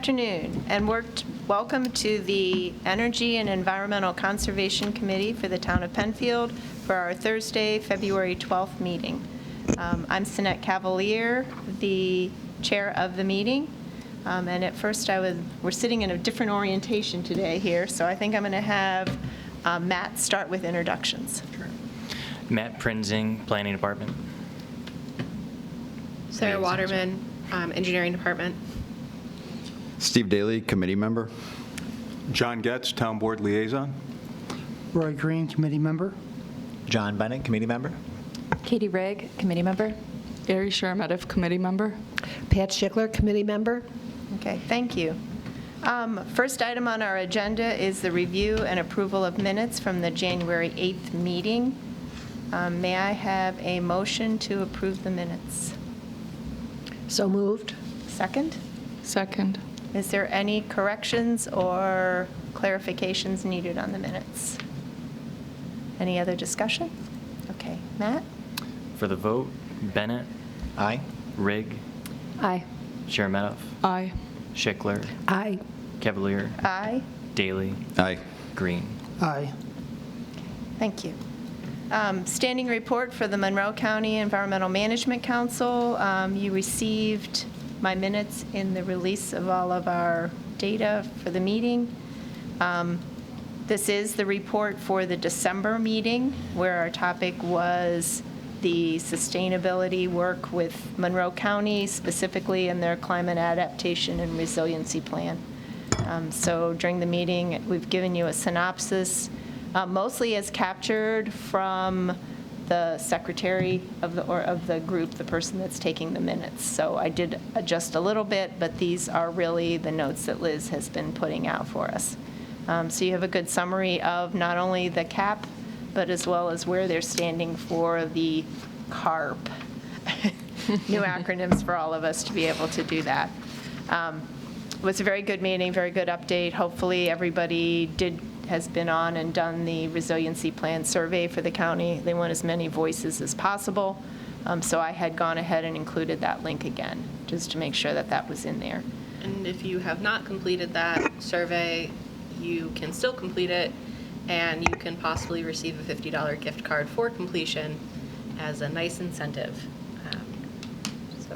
afternoon, and welcome to the Energy and Environmental Conservation Committee for the Town of Penfield for our Thursday, February 12th meeting. I'm Cynette Cavaliere, the chair of the meeting, and at first we're sitting in a different orientation today here, so I think I'm going to have Matt start with introductions. Sure. Matt Prinzing, Planning Department. Sarah Waterman, Engineering Department. Steve Daly, committee member. John Getz, Town Board Liaison. Roy Green, committee member. John Bennett, committee member. Katie Rygg, committee member. Cheremeteff, committee member. Pat Schichler, committee member. Okay, thank you. First item on our agenda is the review and approval of minutes from the January 8th meeting. May I have a motion to approve the minutes? So moved. Second? Second. Is there any corrections or clarifications needed on the minutes? Any other discussion? Okay, Matt? For the vote, Bennett, Aye. Rygg, Aye. Cheremeteff, Aye. Schichler, Aye. Cavaliere, Aye. Daly, Aye. Green. Aye. Thank you. Standing report for the Monroe County Environmental Management Council. You received my minutes in the release of all of our data for the meeting. This is the report for the December meeting, where our topic was the sustainability work with Monroe County, specifically in their climate adaptation and resiliency plan. So during the meeting, we've given you a synopsis, mostly as captured from the secretary of the group, the person that's taking the minutes. So I did adjust a little bit, but these are really the notes that Liz has been putting out for us. So you have a good summary of not only the CAP, but as well as where they're standing for the CARP. New acronyms for all of us to be able to do that. It was a very good meeting, very good update. Hopefully everybody has been on and done the resiliency plan survey for the county. They want as many voices as possible. So I had gone ahead and included that link again, just to make sure that that was in there. And if you have not completed that survey, you can still complete it, and you can possibly receive a $50 gift card for completion as a nice incentive.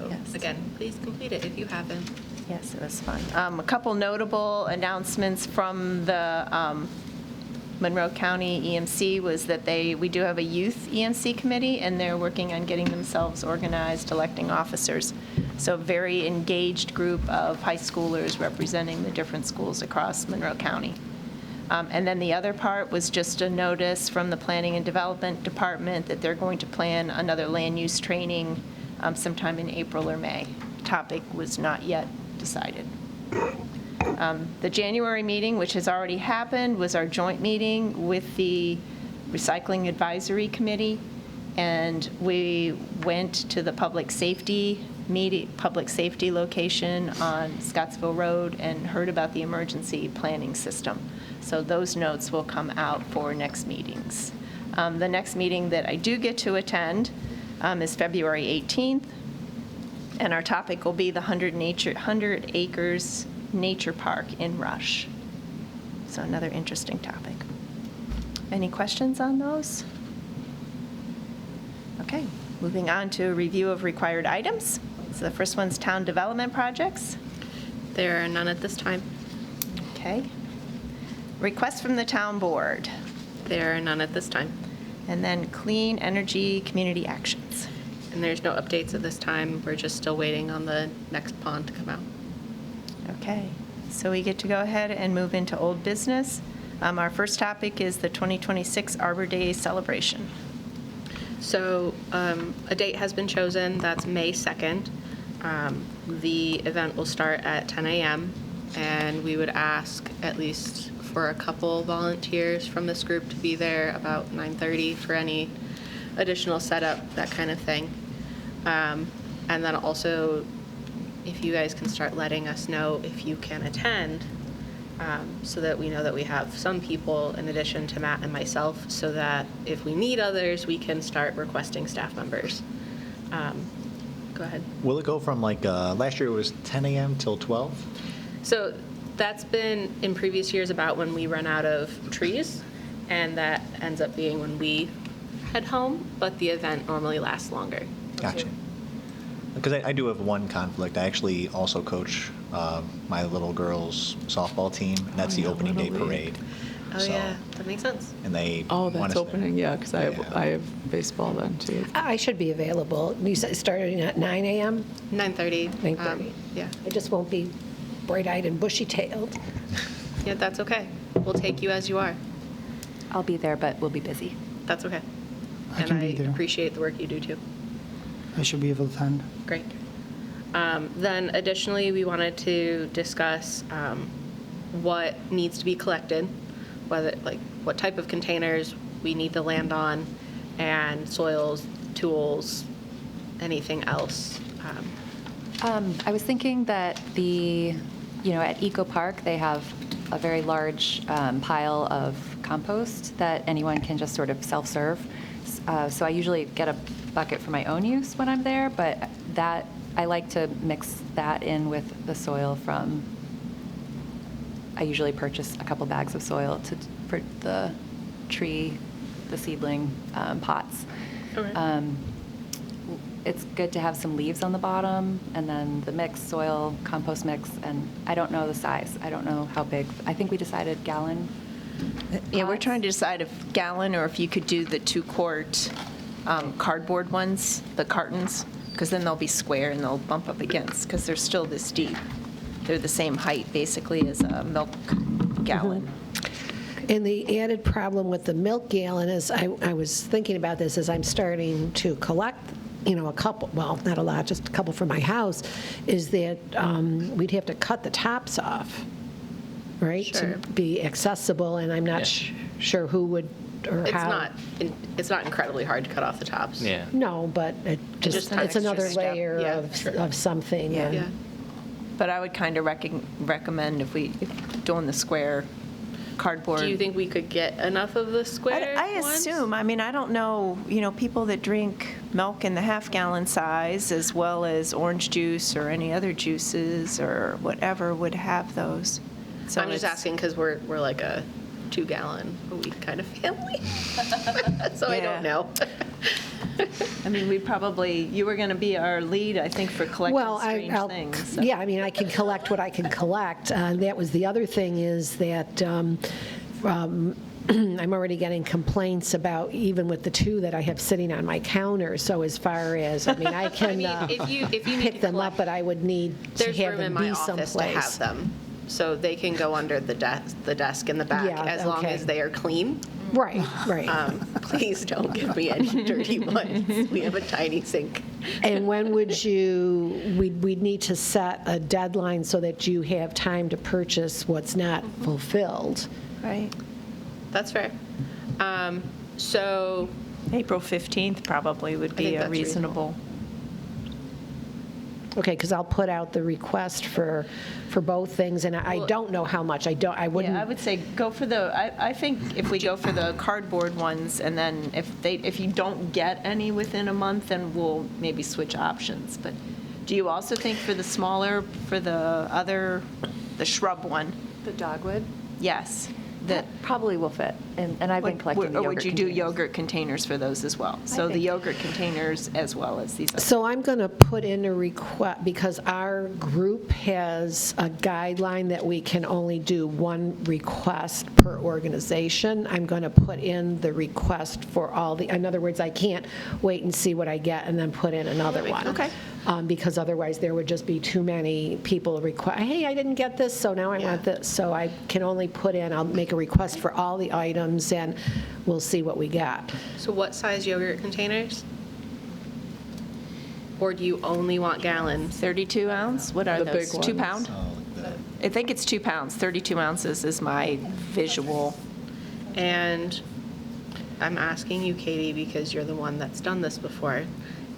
Yes. Again, please complete it if you haven't. Yes, it was fun. A couple notable announcements from the Monroe County EMC was that we do have a youth EMC committee, and they're working on getting themselves organized, electing officers. So a very engaged group of high schoolers representing the different schools across Monroe County. And then the other part was just a notice from the Planning and Development Department that they're going to plan another land use training sometime in April or May. Topic was not yet decided. The January meeting, which has already happened, was our joint meeting with the Recycling Advisory Committee, and we went to the public safety location on Scottsville Road and heard about the emergency planning system. So those notes will come out for next meetings. The next meeting that I do get to attend is February 18th. And our topic will be the 100 Acres Nature Park in Rush. So another interesting topic. Any questions on those? Okay, moving on to a review of required items. So the first one's town development projects. There are none at this time. Okay. Request from the town board. There are none at this time. And then clean energy community actions. And there's no updates at this time. We're just still waiting on the next pond to come out. Okay, so we get to go ahead and move into old business. Our first topic is the 2026 Arbor Day Celebration. So a date has been chosen. That's May 2nd. The event will start at 10 a.m. and we would ask at least for a couple volunteers from this group to be there about 9:30 for any additional setup, that kind of thing. And then also, if you guys can start letting us know if you can attend, so that we know that we have some people in addition to Matt and myself, so that if we need others, we can start requesting staff members. Go ahead. Will it go from last year it was 10 a.m. till 12? So that's been in previous years about when we run out of trees, and that ends up being when we head home, but the event normally lasts longer. Gotcha. Because I do have one conflict. I actually also coach my little girls' softball team, and that's the opening day Little parade. Oh, So- yeah, that makes sense. And they Oh, want that's us opening, yeah, because I have baseball then, too. I should be available. You said starting at 9 a.m.? 9:30. 9:30. Yeah, I just won't be bright-eyed and bushy-tailed. yeah, that's okay. We'll take you as you are. I'll be there, but we'll be busy. That's okay. I can be there. And I appreciate the work you do, too. I should be able to attend. Great. Then additionally, we wanted to discuss what needs to be collected, whether, like, what type of containers we need to land on, and soils, tools, anything else. I was thinking that at Eco Park, they have a very large pile of compost that anyone can just sort of self-serve. So I usually get a bucket for my own use when I'm there, but that I like to mix that in with the soil from. I usually purchase a couple bags of soil for the tree, the seedling pots. Okay. It's good to have some leaves on the bottom, and then the mix, soil, compost mix, and I don't know the size. I don't know how big. I think we decided gallon. Yeah, we're pots. trying to decide if gallon or if you could do the 2-quart cardboard ones, the cartons, because then they'll be square and they'll bump up against, because they're still this deep. They're the same height, basically, as a milk gallon. And the added problem with the milk gallon is, I was thinking about this as I'm starting to collect, a couple, well, not a lot, just a couple for my house, is that we'd have to cut the tops off, right? Sure. To be accessible, and I'm not sure who would or how. It's not incredibly hard to cut off the tops. Yeah. No, but just it's an another extra step. layer Yeah, of sure. of something. and- Yeah. But I would kind of recommend if doing the square cardboard. Do you think we could get enough of the square I ones? assume, I don't know, people that drink milk in the half-gallon size as well as orange juice or any other juices or whatever would have those. So I'm just it's- asking because we're like a 2-gallon-a-week kind of family. So I Yeah. don't know. you were going to be our lead, I think, for collecting Well, strange I'll, things. so. yeah, I can collect what I can collect. That was the other thing, is that I'm already getting complaints about, even with the 2 that I have sitting on my counter. So as far as, I can if you need pick to them up, collect, but I would need to there's have room in them my be office to have someplace. them. So they can go under the desk in the back, Yeah, as long okay. as they are clean. Right, right. Please don't give me any dirty ones. We have a tiny sink. And when would we'd need to set a deadline so that you have time to purchase what's not fulfilled. Right. That's fair. So April 15th probably would think be a that's reasonable. Okay, because I'll put out the request for both things, and I don't know how much. I wouldn't. Yeah, I would say go for I think if we go for the cardboard ones, and then if you don't get any within a month, then we'll maybe switch options. But do you also think for the smaller, for the shrub one? The dogwood. Yes. That probably will fit, and I've been collecting the Or yogurt would you do containers. yogurt containers for those as well? So the think- yogurt containers as well as these others. So I'm going to put in a request, because our group has a guideline that we can only do 1 request per organization. I'm going to put in the request for all in other words, I can't wait and see what I get and then put in another one. Okay. Because otherwise there would just be too many people request, hey, I didn't get this, so now I want this. So I can only I'll make a request for all the items, and we'll see what we get. So what size yogurt containers? Or do you only want gallons? 32 ounce? What are The those? big 2 ones. pound? I think it's 2 pounds. 32 ounces is my visual. And I'm asking you, Katie, because you're the one that's done this before,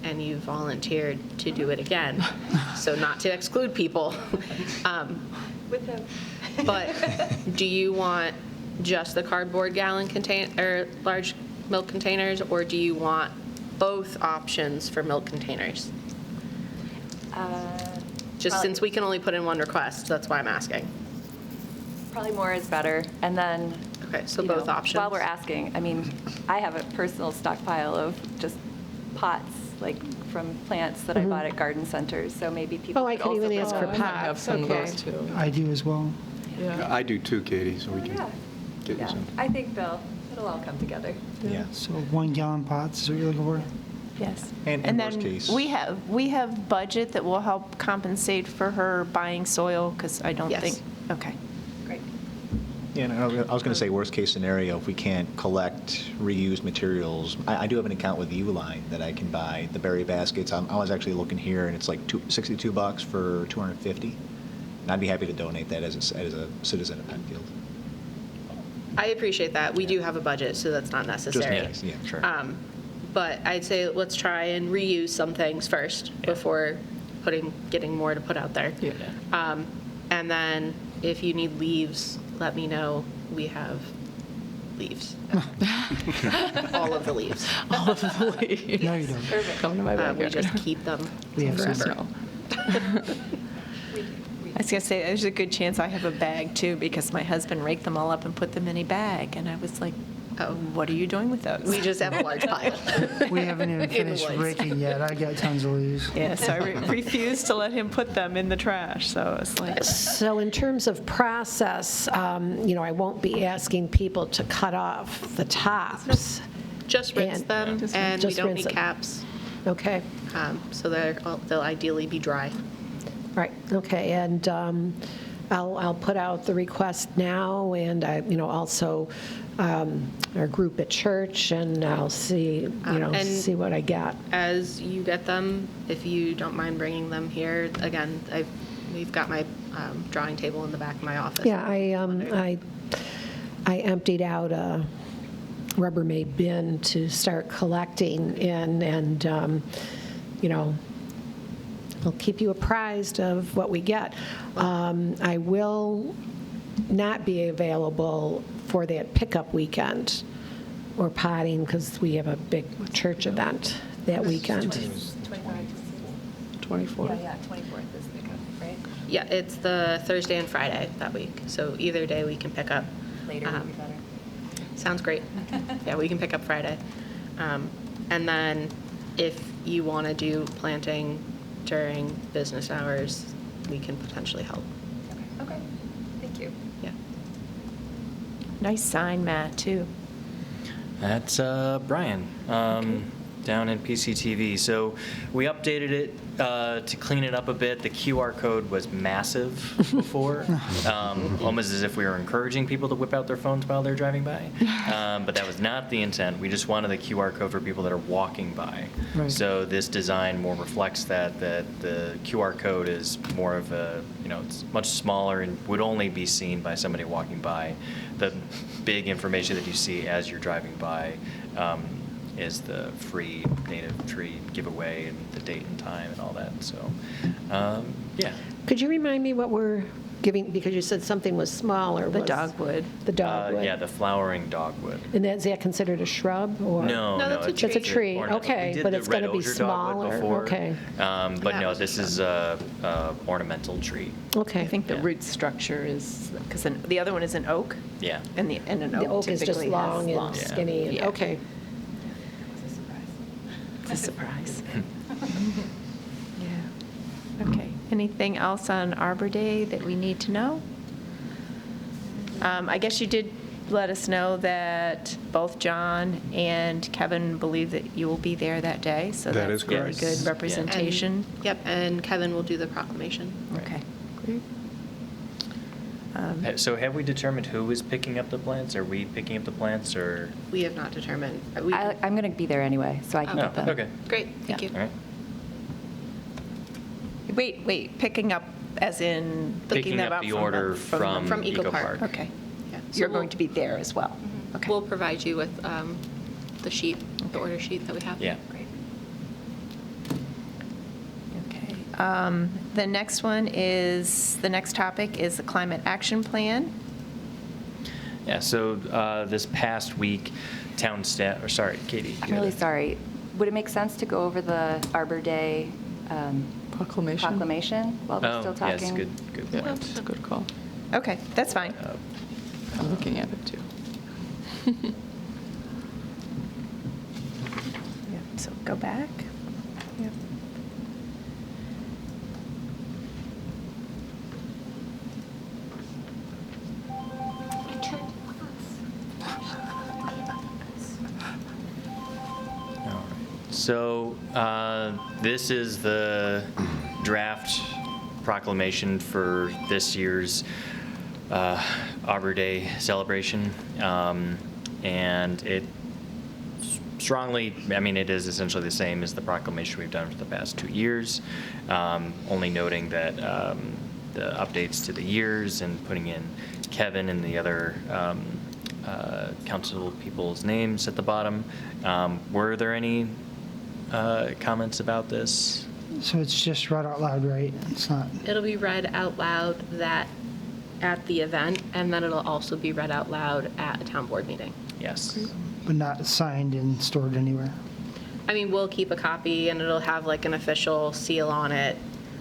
and you volunteered to do it again. So not to exclude people. But do you want just the cardboard gallon or large milk containers, or do you want both options for milk containers? Just since we can only put in one request, that's why I'm asking. Probably more is better. And then, Okay, so you both know, options. while we're asking, I mean, I have a personal stockpile of just pots, like from plants that I bought at garden centers, so maybe people Oh, I could could also even throw ask for in. I might have pots, some of okay. those too. I do as well. Yeah. I do too, Katie, so we can Yeah. get you Yeah, some. I think it'll all come together. Yeah. So 1-gallon pots is what you're looking for? Yes. And And worst then case- we have budget that will help compensate for her buying soil, because I don't Yes. think, okay. Great. Yeah, and I was going to say, worst case scenario, if we can't collect reused materials, I do have an account with Uline that I can buy the berry baskets. I was actually looking here, and it's like $62 for 250, and I'd be happy to donate that as a citizen of Penfield. I appreciate that. We do have a budget, so that's not necessary. Just in case, yeah. Sure. But I'd say let's try and reuse some things first before getting more to put out there. Yeah. And then if you need leaves, let me know. We have leaves. All of the leaves. All of the leaves. No, you don't. Come to my We backyard. just keep them We have some. forever. I was going to say, there's a good chance I have a bag too, because my husband raked them all up and put them in a bag, and I was like, Oh. what are you doing with those? We just have a large pile. We haven't even In the finished woods. raking yet. I got tons of leaves. Yeah, so I refused to let him put them in the trash, so it's like, So in terms of process, I won't be asking people to cut off the tops. Just rinse And- them, and we Just don't rinse need them. caps. Okay, So they'll ideally be dry. right, okay, and I'll put out the request now, and also our group at church, and I'll see, And- see what I get. As you get them, if you don't mind bringing them here, again, we've got my drawing table in the back of my office. Yeah, I emptied out a Rubbermaid bin to start collecting in, and I'll keep you apprised of what we get. I will not be available for that pickup weekend or potting, because we have a big church event that weekend. 24. Yeah, 24th is the pickup, right? Yeah, it's the Thursday and Friday that week, so either day we can pick up. Later would be better. Sounds great. Yeah, we can pick up Friday. And then if you want to do planting during business hours, we can potentially help. Okay, thank you. Yeah. nice sign, Matt, too. That's Brian, down in PCTV. So we updated it to clean it up a bit. The QR code was massive before, almost as if we were encouraging people to whip out their phones while they're driving by. But that was not the intent. We just wanted the QR code for people that are walking by. Right. So this design more reflects that the QR code is more of a, it's much smaller and would only be seen by somebody walking by. The big information that you see as you're driving by is the free native tree giveaway and the date and time and all that. So, yeah. Could you remind me what we're giving, because you said something was smaller? The was- dogwood. The dogwood? Yeah, the flowering dogwood. And is that considered a shrub, or? No, No, that's a it's tree. It's a tree, ornamental. okay, We did but the it's gonna red be osier dogwood smaller, before, okay. But That no, was this done. is a ornamental tree. Okay. I think the Yeah. root structure is, because the other one is an oak, Yeah. and an The oak oak is just typically has long long. and Yeah. skinny, and- Yeah. okay. It's a surprise. Yeah. Okay. Anything else on Arbor Day that we need to know? I guess you did let us know that both John and Kevin believe that you will be there that day, so That that's is really correct. good Yes. representation. Yep, and Kevin will do the proclamation. Okay. Great. So have we determined who is picking up the plants? Are we picking up the plants or? We have not determined. I'm going to be there anyway, so I can Oh, get them. okay. Great, thank Yeah. you. All right. Wait, picking up as in Picking picking them up up the order from From Eco Eco Park. Park. Okay. Yeah. So You're we'll- going to be there as well? Okay. We'll provide you with the sheet, the order sheet that we have. Yeah. Great. Okay. The next topic is the climate action plan. Yeah, so this past week, town staff, or sorry, Katie. I'm really sorry. Would it make sense to go over the Arbor Day proclamation while we're still talking. Yes, good Yeah, point. that's a good call. Okay, that's fine. I'm looking at it too. Yep, so go back. Yep. So this is the draft proclamation for this year's Arbor Day celebration. And it strongly, I mean, it is essentially the same as the proclamation we've done for the past 2 years, only noting that the updates to the years and putting in Kevin and the other council people's names at the bottom. Were there any comments about this? So it's just read out loud, right? It's not, It'll be read out loud at the event, and then it'll also be read out loud at a town board meeting. Yes. but not signed and stored anywhere. I mean, we'll keep a copy, and it'll have like an official seal on it,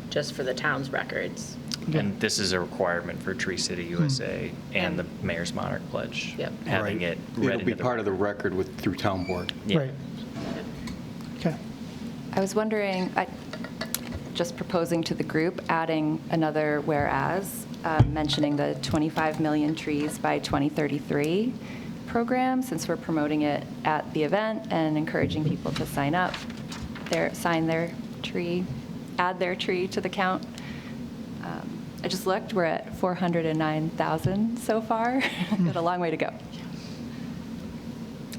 just for the town's records. And this is a requirement for Tree City USA and the Mayor's Monarch Pledge. Yep. Having Right. it read It'll be into part of the record. record through town board. Yeah. Right. Okay. I was wondering, just proposing to the group, adding another whereas, mentioning the 25 million trees by 2033 program, since we're promoting it at the event and encouraging people to sign up, sign their tree, add their tree to the count. I just looked, we're at 409,000 so far. Got a long way to go.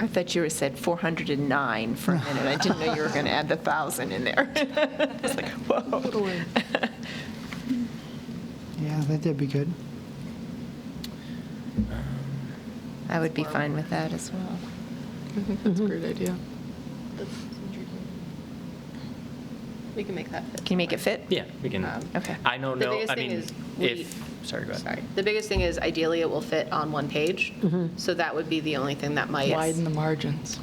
I thought you were said 409 for a minute. I didn't know you were going to add the 1,000 in there. I was like, whoa. Yeah, that'd be good. I would be fine with that as well. I think that's a great idea. We can make that fit. Can you make it fit? Yeah, we can. Okay. I don't The know, biggest I thing mean, is sorry, go ahead. Sorry. The biggest thing is ideally it will fit on one page. So that would be the only thing that might. Widen the margins.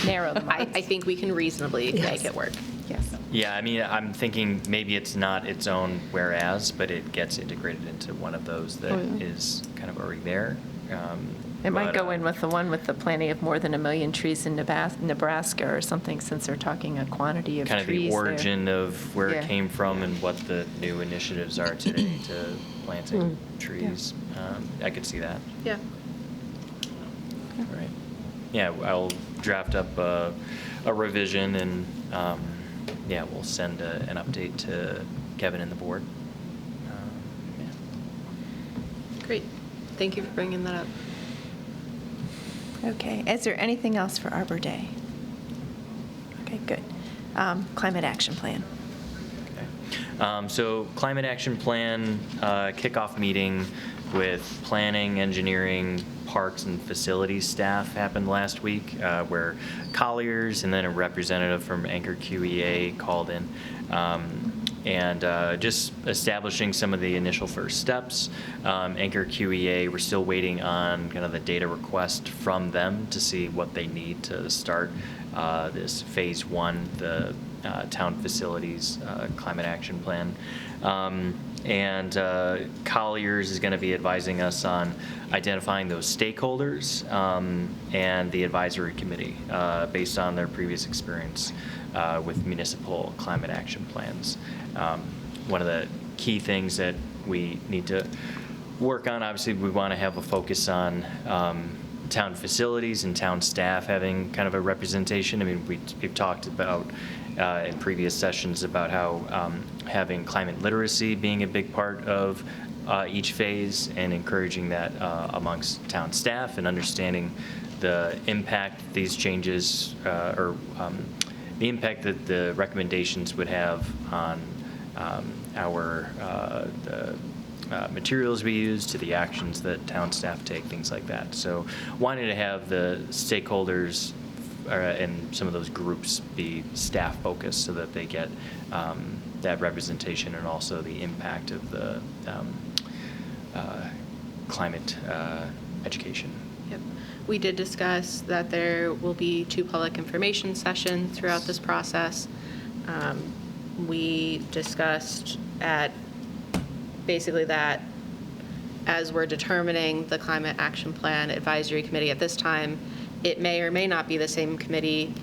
Narrow the I marks. think we can reasonably make it work. Yes. Yeah, I mean, I'm thinking maybe it's not its own whereas, but it gets integrated into one of those that Oh, yeah. is kind of already there. It might But, go in with the one with the planting of more than 1 million trees in Nebraska or something, since they're talking a quantity of trees kind of the there. origin of where Yeah. it came from and what the new initiatives are today to planting trees. I could see that. Yeah. All right. Yeah, I'll draft up a revision and, yeah, we'll send an update to Kevin and the board. Yeah. Great. Thank you for bringing that up. Okay, is there anything else for Arbor Day? Okay, good. Climate action plan. Okay. So Climate Action Plan kickoff meeting with planning, engineering, parks, and facilities staff happened last week, where Colliers and then a representative from Anchor QEA called in. And just establishing some of the initial first steps. Anchor QEA, we're still waiting on kind of the data request from them to see what they need to start this phase 1, the town facilities climate action plan. And Colliers is going to be advising us on identifying those stakeholders and the advisory committee based on their previous experience with municipal climate action plans. One of the key things that we need to work on, obviously, we want to have a focus on town facilities and town staff having kind of a representation. I mean, we've talked about in previous sessions about how having climate literacy being a big part of each phase and encouraging that amongst town staff and understanding the impact these changes or the impact that the recommendations would have on the materials we use to the actions that town staff take, things like that. So wanting to have the stakeholders and some of those groups be staff focused so that they get that representation and also the impact of the climate education. Yep. We did discuss that there will be 2 public information sessions throughout this process. we discussed at basically that as we're determining the Climate Action Plan Advisory Committee at this time, it may or may not be the same committee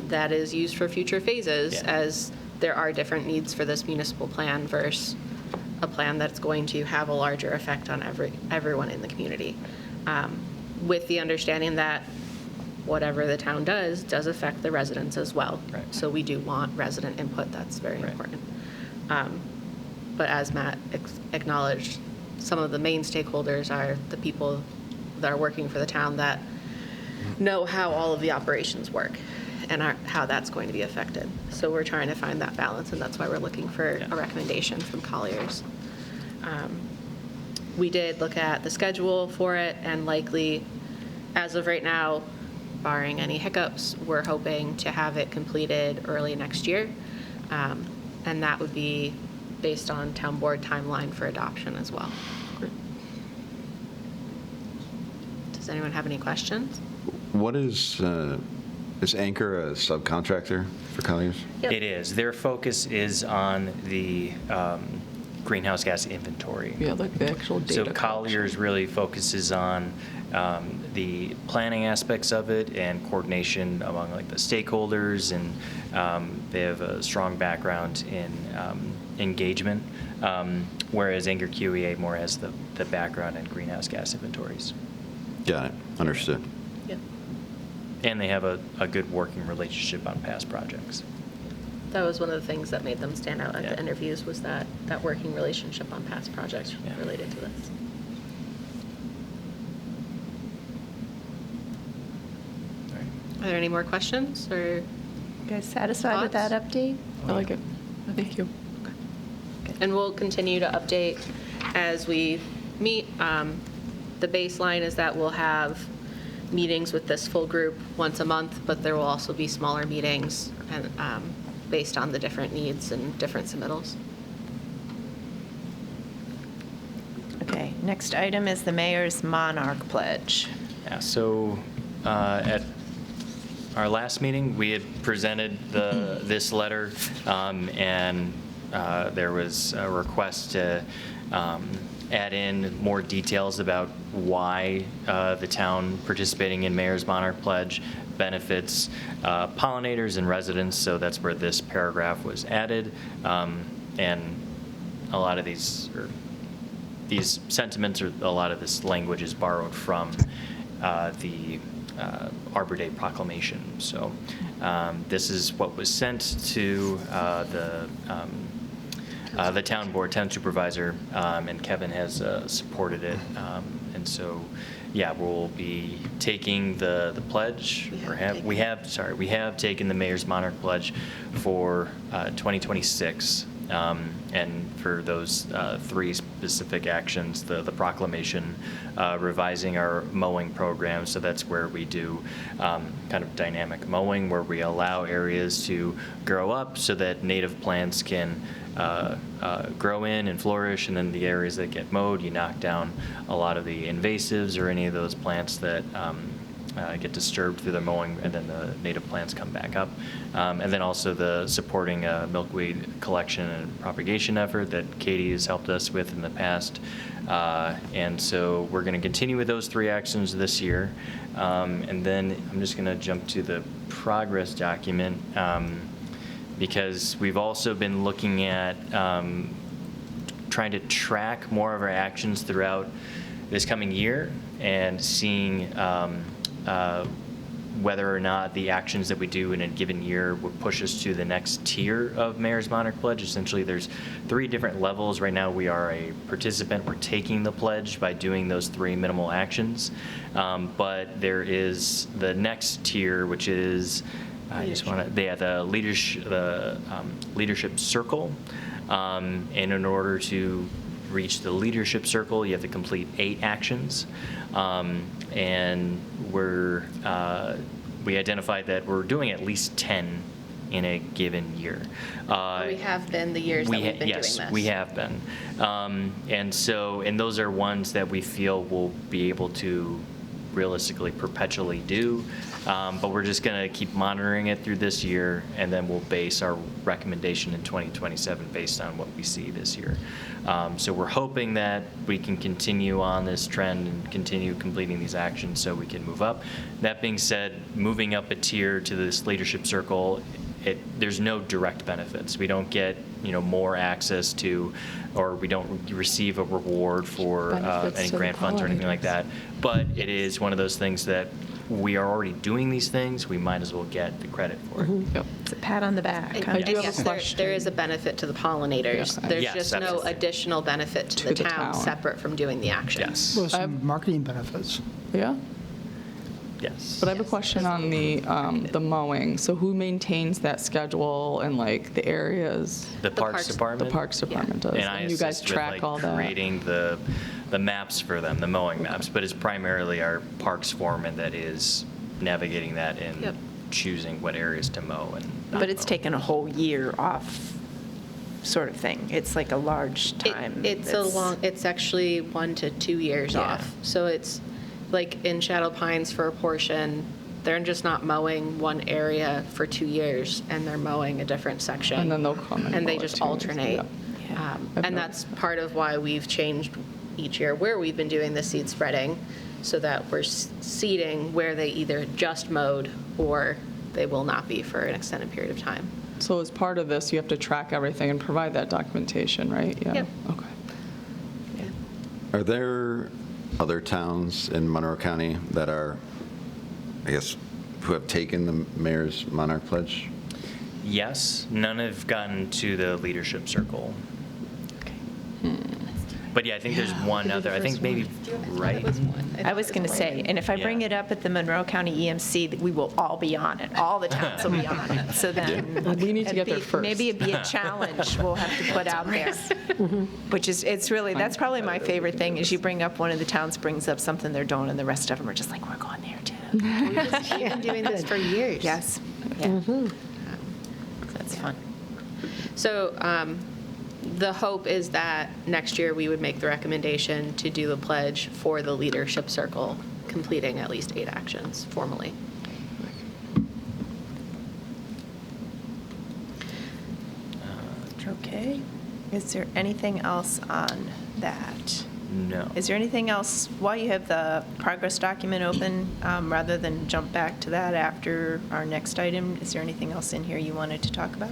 that is used for future phases, Yeah. as there are different needs for this municipal plan versus a plan that's going to have a larger effect on everyone in the community. With the understanding that whatever the town does affect the residents as well. Right. So we do want resident input, that's very Right. important. But as Matt acknowledged, some of the main stakeholders are the people that are working for the town that know how all of the operations work and how that's going to be affected. So we're trying to find that balance, and that's why we're looking for Yeah. a recommendation from Collier's. We did look at the schedule for it, and likely, as of right now, barring any hiccups, we're hoping to have it completed early next year. And that would be based on town board timeline for adoption as well. Does anyone have any questions? What is Anchor a subcontractor for Colliers? Yep. It is. Their focus is on the greenhouse gas inventory. Yeah, like the actual data So collection. Colliers really focuses on the planning aspects of it and coordination among like the stakeholders, and they have a strong background in engagement, whereas Anchor QEA more has the background in greenhouse gas inventories. Got it. Understood. Yep. And they have a good working relationship on past projects. That was one of the things that made them stand out at Yeah. the interviews, was that working relationship on past projects Yeah. related to this. All right. Are there any more questions, or? You guys satisfied with that Thoughts? update? I like it. Thank you. And we'll continue to update as we meet. The baseline is that we'll have meetings with this full group once a month, but there will also be smaller meetings and based on the different needs and different submittals. Okay, next item is the mayor's Monarch Pledge. Yeah, so at our last meeting, we had presented this letter, and there was a request to add in more details about why the town participating in Mayor's Monarch Pledge benefits pollinators and residents, so that's where this paragraph was added. And a lot of these sentiments, or a lot of this language is borrowed from the Arbor Day proclamation. So this is what was sent to the town board, town supervisor, and Kevin has supported it. And so, yeah, we'll be taking the pledge, we have taken the Mayor's Monarch Pledge for 2026. And for those three specific actions, the proclamation, revising our mowing program, so that's where we do kind of dynamic mowing, where we allow areas to grow up so that native plants can grow in and flourish, and then the areas that get mowed, you knock down a lot of the invasives or any of those plants that get disturbed through the mowing, and then the native plants come back up. And then also the supporting milkweed collection and propagation effort that Katie has helped us with in the past. And so we're going to continue with those three actions this year. And then I'm just going to jump to the progress document, because we've also been looking at trying to track more of our actions throughout this coming year and seeing whether or not the actions that we do in a given year would push us to the next tier of Mayor's Monarch Pledge. Essentially, there's 3 different levels. Right now, we are a participant. We're taking the pledge by doing those 3 minimal actions. But there is the next tier, which is, I just want to, they have the leadership circle. And in order to reach the leadership circle, you have to complete 8 actions. And we identified that we're doing at least 10 in a given year. We have been the years that we've been doing this. Yes, we have been. And those are ones that we feel will be able to realistically perpetually do. But we're just going to keep monitoring it through this year, and then we'll base our recommendation in 2027 based on what we see this year. So we're hoping that we can continue on this trend and continue completing these actions so we can move up. That being said, moving up a tier to this leadership circle, there's no direct benefits. We don't get, more access to, or we don't receive a reward for Benefits any to the grant funds or anything like that. But it is one of those things that we are already doing these things, we might as well get the credit for it. Yep. It's a pat on the back. And I do have a yes, question. there is a benefit to the pollinators. Yeah. There's Yes, just no absolutely. additional benefit to the town separate from doing the action. Yes, Well, some marketing benefits. Yeah, yes. but I have a question on the mowing. So who maintains that schedule and like the areas? The Parks Parks- Department. The Parks Department does. And I And you guys assist with, track all that? creating the maps for them, the mowing maps, but it's primarily our parks foreman that is navigating that and Yep. choosing what areas to mow and not But it's mow. taken a whole year off, sort of thing. It's like a large time. It's actually 1 to 2 years Yeah. off. So it's like in Shadow Pines for a portion, they're just not mowing one area for 2 years and they're mowing a different section. And then they'll come and And they mow it just 2 years. alternate. Yeah. I've And noticed that's part of why we've changed each year where we've been doing the seed spreading, so that we're seeding where they either just mowed or they will not be for an extended period of time. So as part of this, you have to track everything and provide that documentation, right? Yeah. Yep. Okay. Are there other towns in Monroe County that are, I guess, who have taken the mayor's Monarch Pledge? Yes, none have gotten to the leadership circle. But yeah, I think there's one other, I think maybe Brighton. I was going to say, and if I bring Yeah. it up at the Monroe County EMC, that we will all be on it. All the towns will be on it. So then. We need to it'd get there be- first. Maybe it'd be a challenge we'll have to put out there. Which is, it's really, that's probably my favorite thing, is you bring up, one of the towns brings up something they're doing, and the rest of them are just like, we're going there too. We've been doing this for years. Yes. Yeah. That's fun. So the hope is that next year we would make the recommendation to do the pledge for the leadership circle, completing at least 8 actions formally. Okay. Is there anything else on that? No. Is there anything else, while you have the progress document open, rather than jump back to that after our next item, is there anything else in here you wanted to talk about?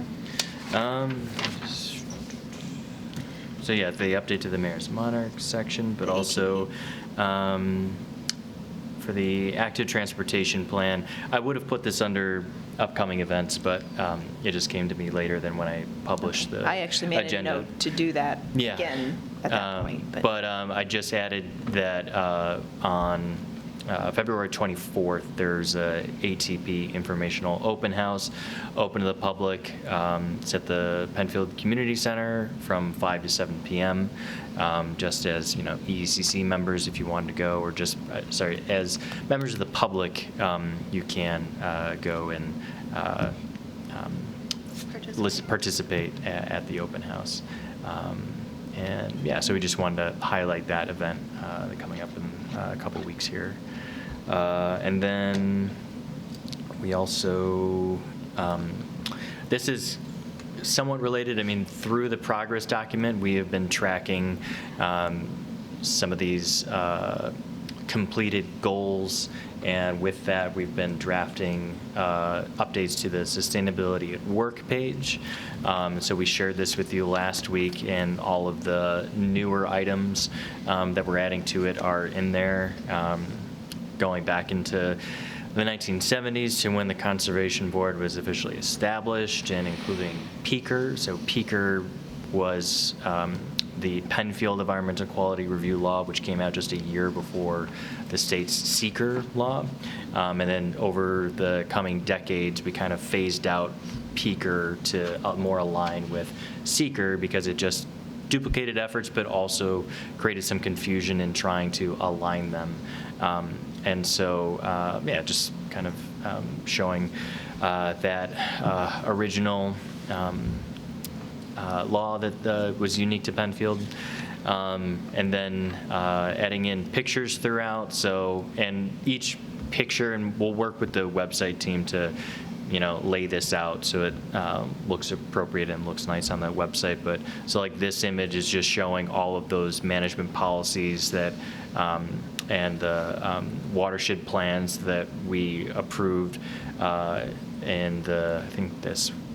So yeah, the update to the mayor's monarch section, but also for the active transportation plan, I would have put this under upcoming events, but it just came to me later than when I published the agenda. I actually made a note to do that Yeah. again at that point. But I just added that on February 24th, there's a ATP informational open house, open to the public. It's at the Penfield Community Center from 5 to 7 p.m. Just as, EECC members, if you wanted to go, or just, as members of the public, you can go and participate at the open house. And yeah, so we just wanted to highlight that event coming up in a couple weeks here. And then we also, this is somewhat related. I mean, through the progress document, we have been tracking some of these completed goals, and with that, we've been drafting updates to the Sustainability at Work page. So we shared this with you last week, and all of the newer items that we're adding to it are in there, going back into the 1970s to when the Conservation Board was officially established, and including PEAKR. So PEAKR was the Penfield Environmental Quality Review Law, which came out just a year before the state's seeker law. And then over the coming decades, we kind of phased out PEAKR to more align with seeker, because it just duplicated efforts, but also created some confusion in trying to align them. And so, yeah, just kind of showing that original law that was unique to Penfield, And then adding in pictures throughout. So, and each picture, and we'll work with the website team to, lay this out so it looks appropriate and looks nice on the website. But so like this image is just showing all of those management policies that, and the watershed plans that we approved. And I think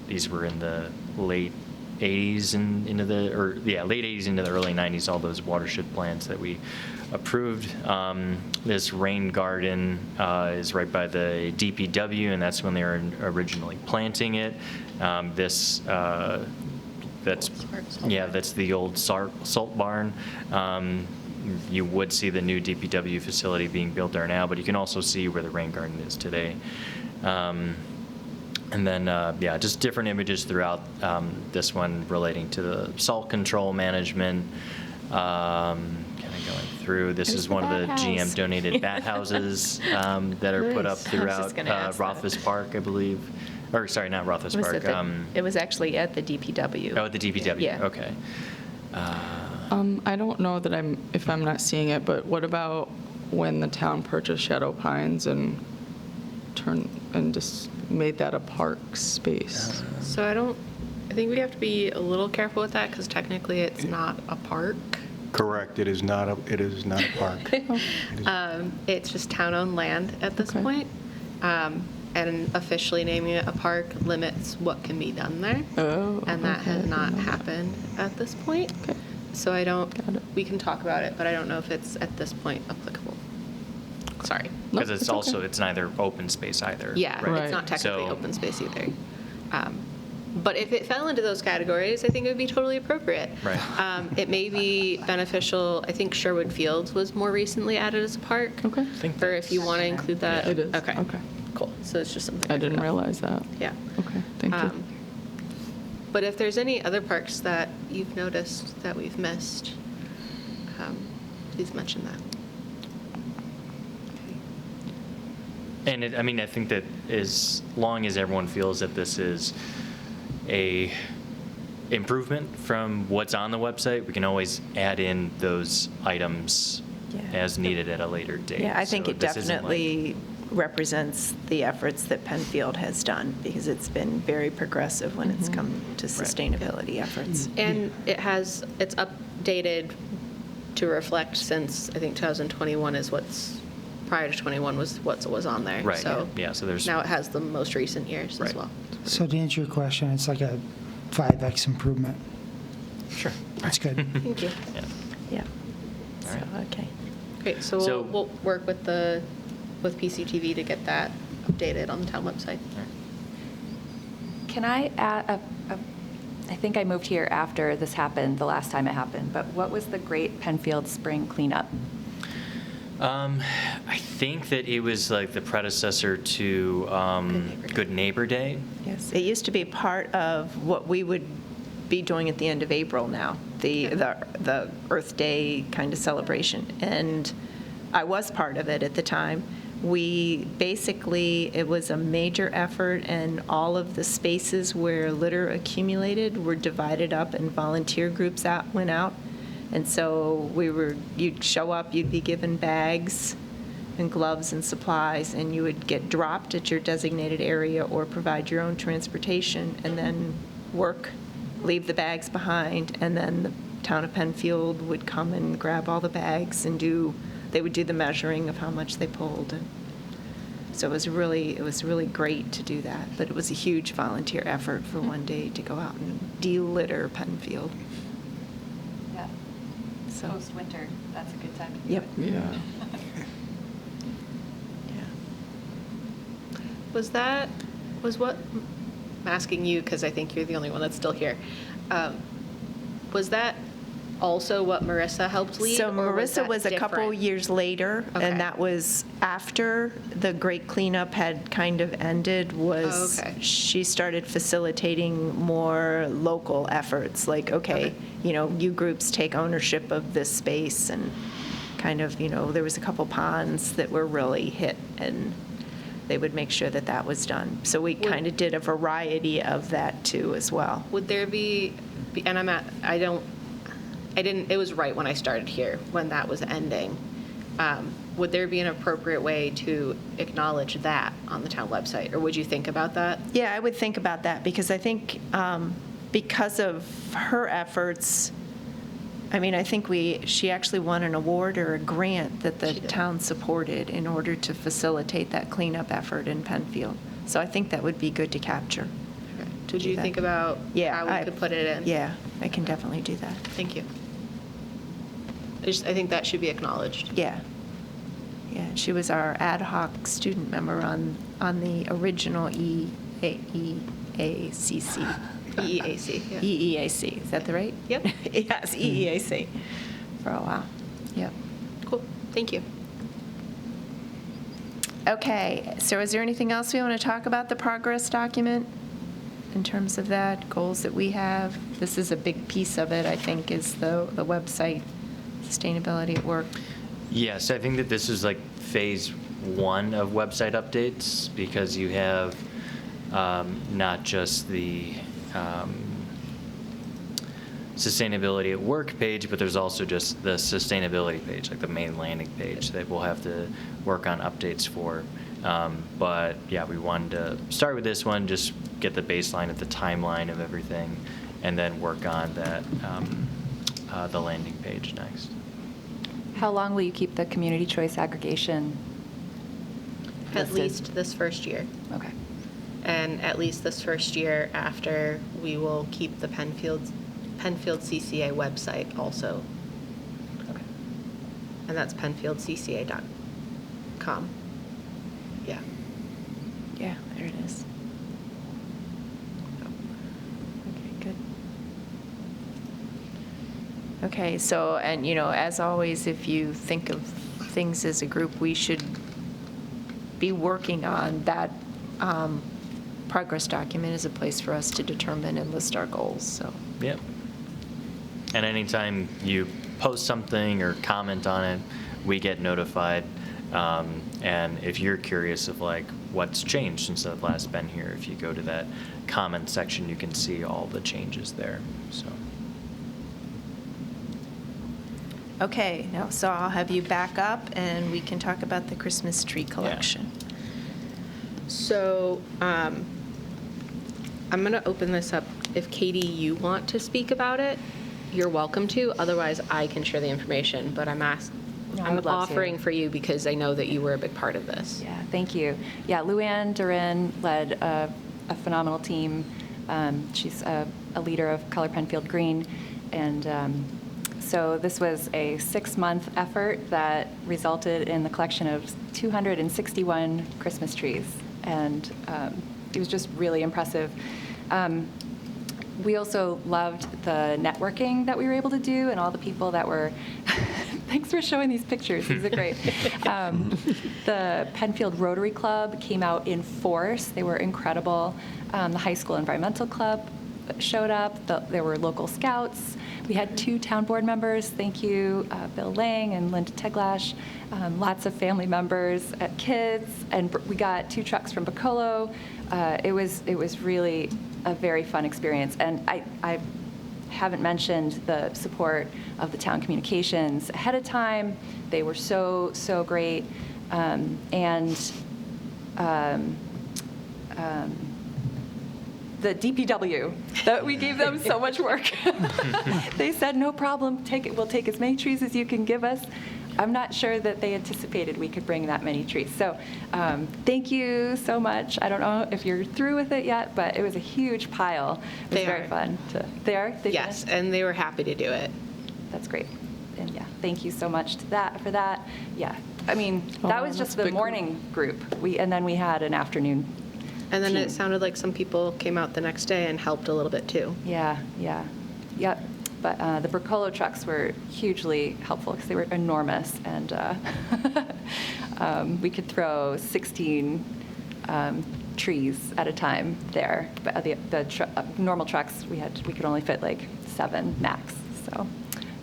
these were in the late 80s and late 80s into the early 90s, all those watershed plans that we approved. This rain garden is right by the DPW, and that's when they were originally planting it. That's the old salt barn. You would see the new DPW facility being built there now, but you can also see where the rain garden is today. And then, just different images throughout. This one relating to the salt control management. Kind of going through. This is one of the GM donated bat houses that are put up throughout Rothfuss Park, I believe. Or sorry, not Rothfuss Park. It was actually at the DPW. Oh, at the DPW. Yeah. Okay. I don't know that if I'm not seeing it, but what about when the town purchased Shadow Pines and just made that a park space? So I think we have to be a little careful with that because technically it's not a park. Correct, it is not a park. It's just town-owned land at this point. And officially naming it a park limits what can be done there. Oh, and that has not happened at this point. Okay. So we can talk about it, but I don't know if it's at this point applicable. Sorry. Because it's neither open space either. Yeah, right? it's not technically So- open space either. But if it fell into those categories, I think it would be totally appropriate. Right. It may be beneficial. I think Sherwood Fields was more recently added as a park. Okay. Or if you want to include that. It is. Okay. Okay. Cool. So it's just something. I didn't forgot. realize that. Yeah. Okay, thank you. But if there's any other parks that you've noticed that we've missed, please mention that. And I think that as long as everyone feels that this is a improvement from what's on the website, we can always add in those items as needed at a later date. Yeah, I think So it this isn't definitely represents the efforts that Penfield has done, because it's been very progressive when it's come to sustainability efforts. And it's updated to reflect since, I think 2021 is prior to 21 was what was on there. Right, So yeah, so there's- now it has the most recent years Right. as well. So to answer your question, it's like a 5X improvement. Sure. That's good. Thank you. Yeah. Yeah. All right. So, okay. Great, so So- we'll work with PCTV to get that updated on the town website. Can I add, I think I moved here after this happened, the last time it happened, but what was the Great Penfield Spring Cleanup? I think that it was like the predecessor to Good Neighbor Day. Yes, it used to be part of what we would be doing at the end of April now, the Earth Day kind of celebration. And I was part of it at the time. It was a major effort, and all of the spaces where litter accumulated were divided up, and volunteer groups went out. And so you'd show up, you'd be given bags and gloves and supplies, and you would get dropped at your designated area or provide your own transportation, and then leave the bags behind, and then the Town of Penfield would come and grab all the bags and they would do the measuring of how much they pulled. And so it was really great to do that, but it was a huge volunteer effort for one day to go out and de-litter Penfield. Yeah. So- Post-winter, that's a good time to do Yep. it. Yeah. Yeah. I'm asking you because I think you're the only one that's still here. Was that also what Marissa helped lead? So or Marissa that was a couple different? years later, Okay. and that was after the great cleanup had kind of ended. Oh, okay. She started facilitating more local efforts, like, okay, you groups take ownership of this space, and kind of, there was a couple ponds that were really hit, and they would make sure that that was done. So we kind of did a variety of that too as well. Would there be, and it was right when I started here, when that was ending. Would there be an appropriate way to acknowledge that on the town website, or would you think about that? Yeah, I would think about that, because I think because of her efforts, I mean, I think she actually won an award or a grant that the She did. town supported in order to facilitate that cleanup effort in Penfield. So I think that would be good to capture. Did you that. think about Yeah, how we could put it in? Yeah, I can definitely do that. Thank you. I think that should be acknowledged. Yeah. Yeah, she was our ad hoc student member on the original EACC. EEAC, yeah. EEAC, is that the right? Yep. Yes, EEAC, for a while. Yep. Cool, thank you. Okay, so is there anything else we want to talk about the progress document in terms of that, goals that we have? This is a big piece of it, I think, is the website, sustainability at work. Yes, I think that this is like phase 1 of website updates, because you have not just the sustainability at work page, but there's also just the sustainability page, like the main landing page that we'll have to work on updates for. But yeah, we wanted to start with this one, just get the baseline of the timeline of everything, and then work on that the landing page next. How long will you keep the community choice aggregation? At listed? least this first year. Okay. And at least this first year after, we will keep the Penfield CCA website also. Okay. And that's penfieldcca.com. Yeah. Yeah, there it is. Okay, good. Okay, so, and as always, if you think of things as a group, we should be working on that progress document as a place for us to determine and list our goals, so. Yep. And anytime you post something or comment on it, we get notified. And if you're curious of like what's changed since I've last been here, if you go to that comment section, you can see all the changes there. So. Okay, now, so I'll have you back up and we can talk about the Christmas tree collection. So I'm going to open this up. If Katie, you want to speak about it, you're welcome to. Otherwise, I can share the information. But I'm No, I would love to. offering for you because I know that you were a big part of this. Yeah, thank you. Yeah, Luann Durin led a phenomenal team. She's a leader of Color Penfield Green. And so this was a 6-month effort that resulted in the collection of 261 Christmas trees. And it was just really impressive. We also loved the networking that we were able to do and all the people that were, thanks for showing these pictures, these are great. The Penfield Rotary Club came out in force. They were incredible. The High School Environmental Club showed up. There were local scouts. We had 2 town board members, thank you, Bill Lang and Linda Teglash, lots of family members, kids, and we got 2 trucks from Bacolo. It was really a very fun experience, and I haven't mentioned the support of the town communications ahead of time. They were so great, the DPW, that we gave them so much work. They said, no problem, we'll take as many trees as you can give us. I'm not sure that they anticipated we could bring that many trees. So thank you so much. I don't know if you're through with it yet, but it was a huge pile. It was very fun. They are? They Yes, finished? and they were happy to do it. That's great. And yeah, thank you so much for that. Yeah, I mean, that was just the morning group. And then we had an afternoon. And then it team. sounded like some people came out the next day and helped a little bit too. Yeah. Yep. But the Bricolo trucks were hugely helpful because they were enormous, and we could throw 16 trees at a time there. But the normal trucks, we could only fit like 7 max. So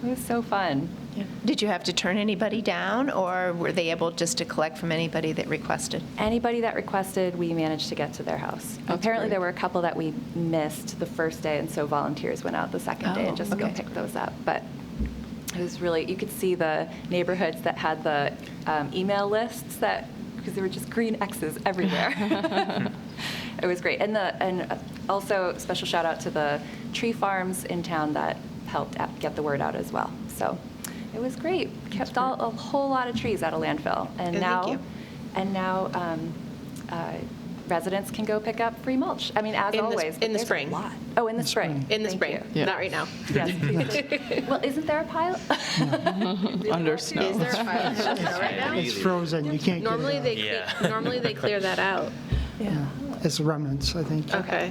it was so fun. Yeah. Did you have to turn anybody down, or were they able just to collect from anybody that requested? Anybody that requested, we managed to get to their house. Apparently, there were a couple that we missed the first day, and so volunteers went out the second day and just go okay. pick those up. But It was really, you could see the neighborhoods that had the email lists because there were just green X's everywhere. It was great. And also special shout out to the tree farms in town that helped get the word out as well. So it was great. Kept a whole lot of trees out of landfill. And Good, now, thank you. Residents can go pick up free mulch. I mean, as always. In the there's spring. A lot. Oh, in the spring. In the Thank spring, you. Yeah. not right now. Yes. Well, isn't there a pile? Under snow. Is there a fire right now? It's frozen, you can't get Normally it out. normally they clear that out. Yeah. It's remnants, I think. Okay,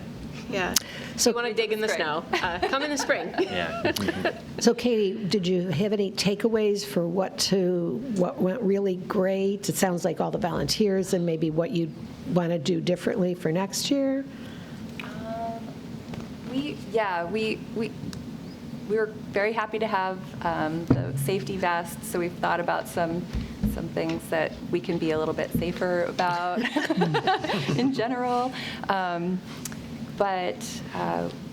yeah. So you want to dig in the snow, come in the spring. Yeah. So Katie, did you have any takeaways for what went really great? It sounds like all the volunteers and maybe what you'd want to do differently for next year? We were very happy to have the safety vests, so we've thought about some things that we can be a little bit safer about in general. But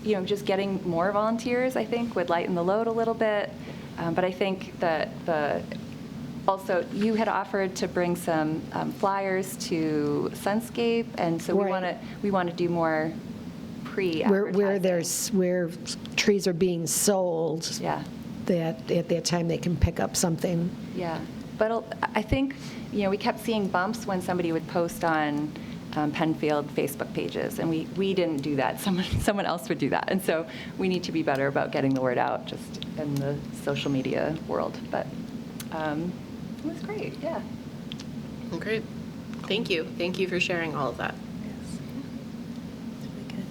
just getting more volunteers, I think, would lighten the load a little bit. But I think that also, you had offered to bring some flyers to Sunscape, and so Right. we want to do more pre-advertising. Where trees are being sold, Yeah, that at that time they can pick up something. yeah. But I think, we kept seeing bumps when somebody would post on Penfield Facebook pages, and we didn't do that. Someone else would do that. And so we need to be better about getting the word out just in the social media world. But it was great, yeah. Great, thank you. Thank you for sharing all of that. Really good.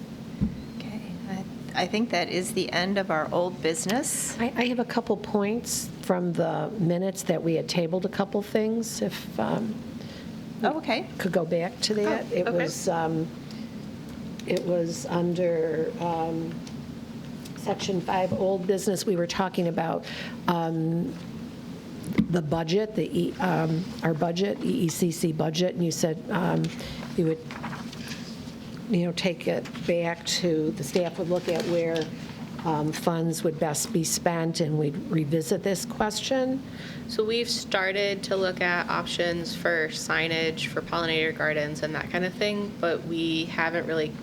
Okay. I think that is the end of our old business. I have a couple points from the minutes that we had tabled a couple things, if Oh, okay. could go back to that. Oh, okay. It was under Section 5, old business. We were talking about the budget, our budget, EECC budget, and you said you would, take it back to, the staff would look at where funds would best be spent, and we'd revisit this question. So we've started to look at options for signage, for pollinator gardens and that kind of thing, but we haven't really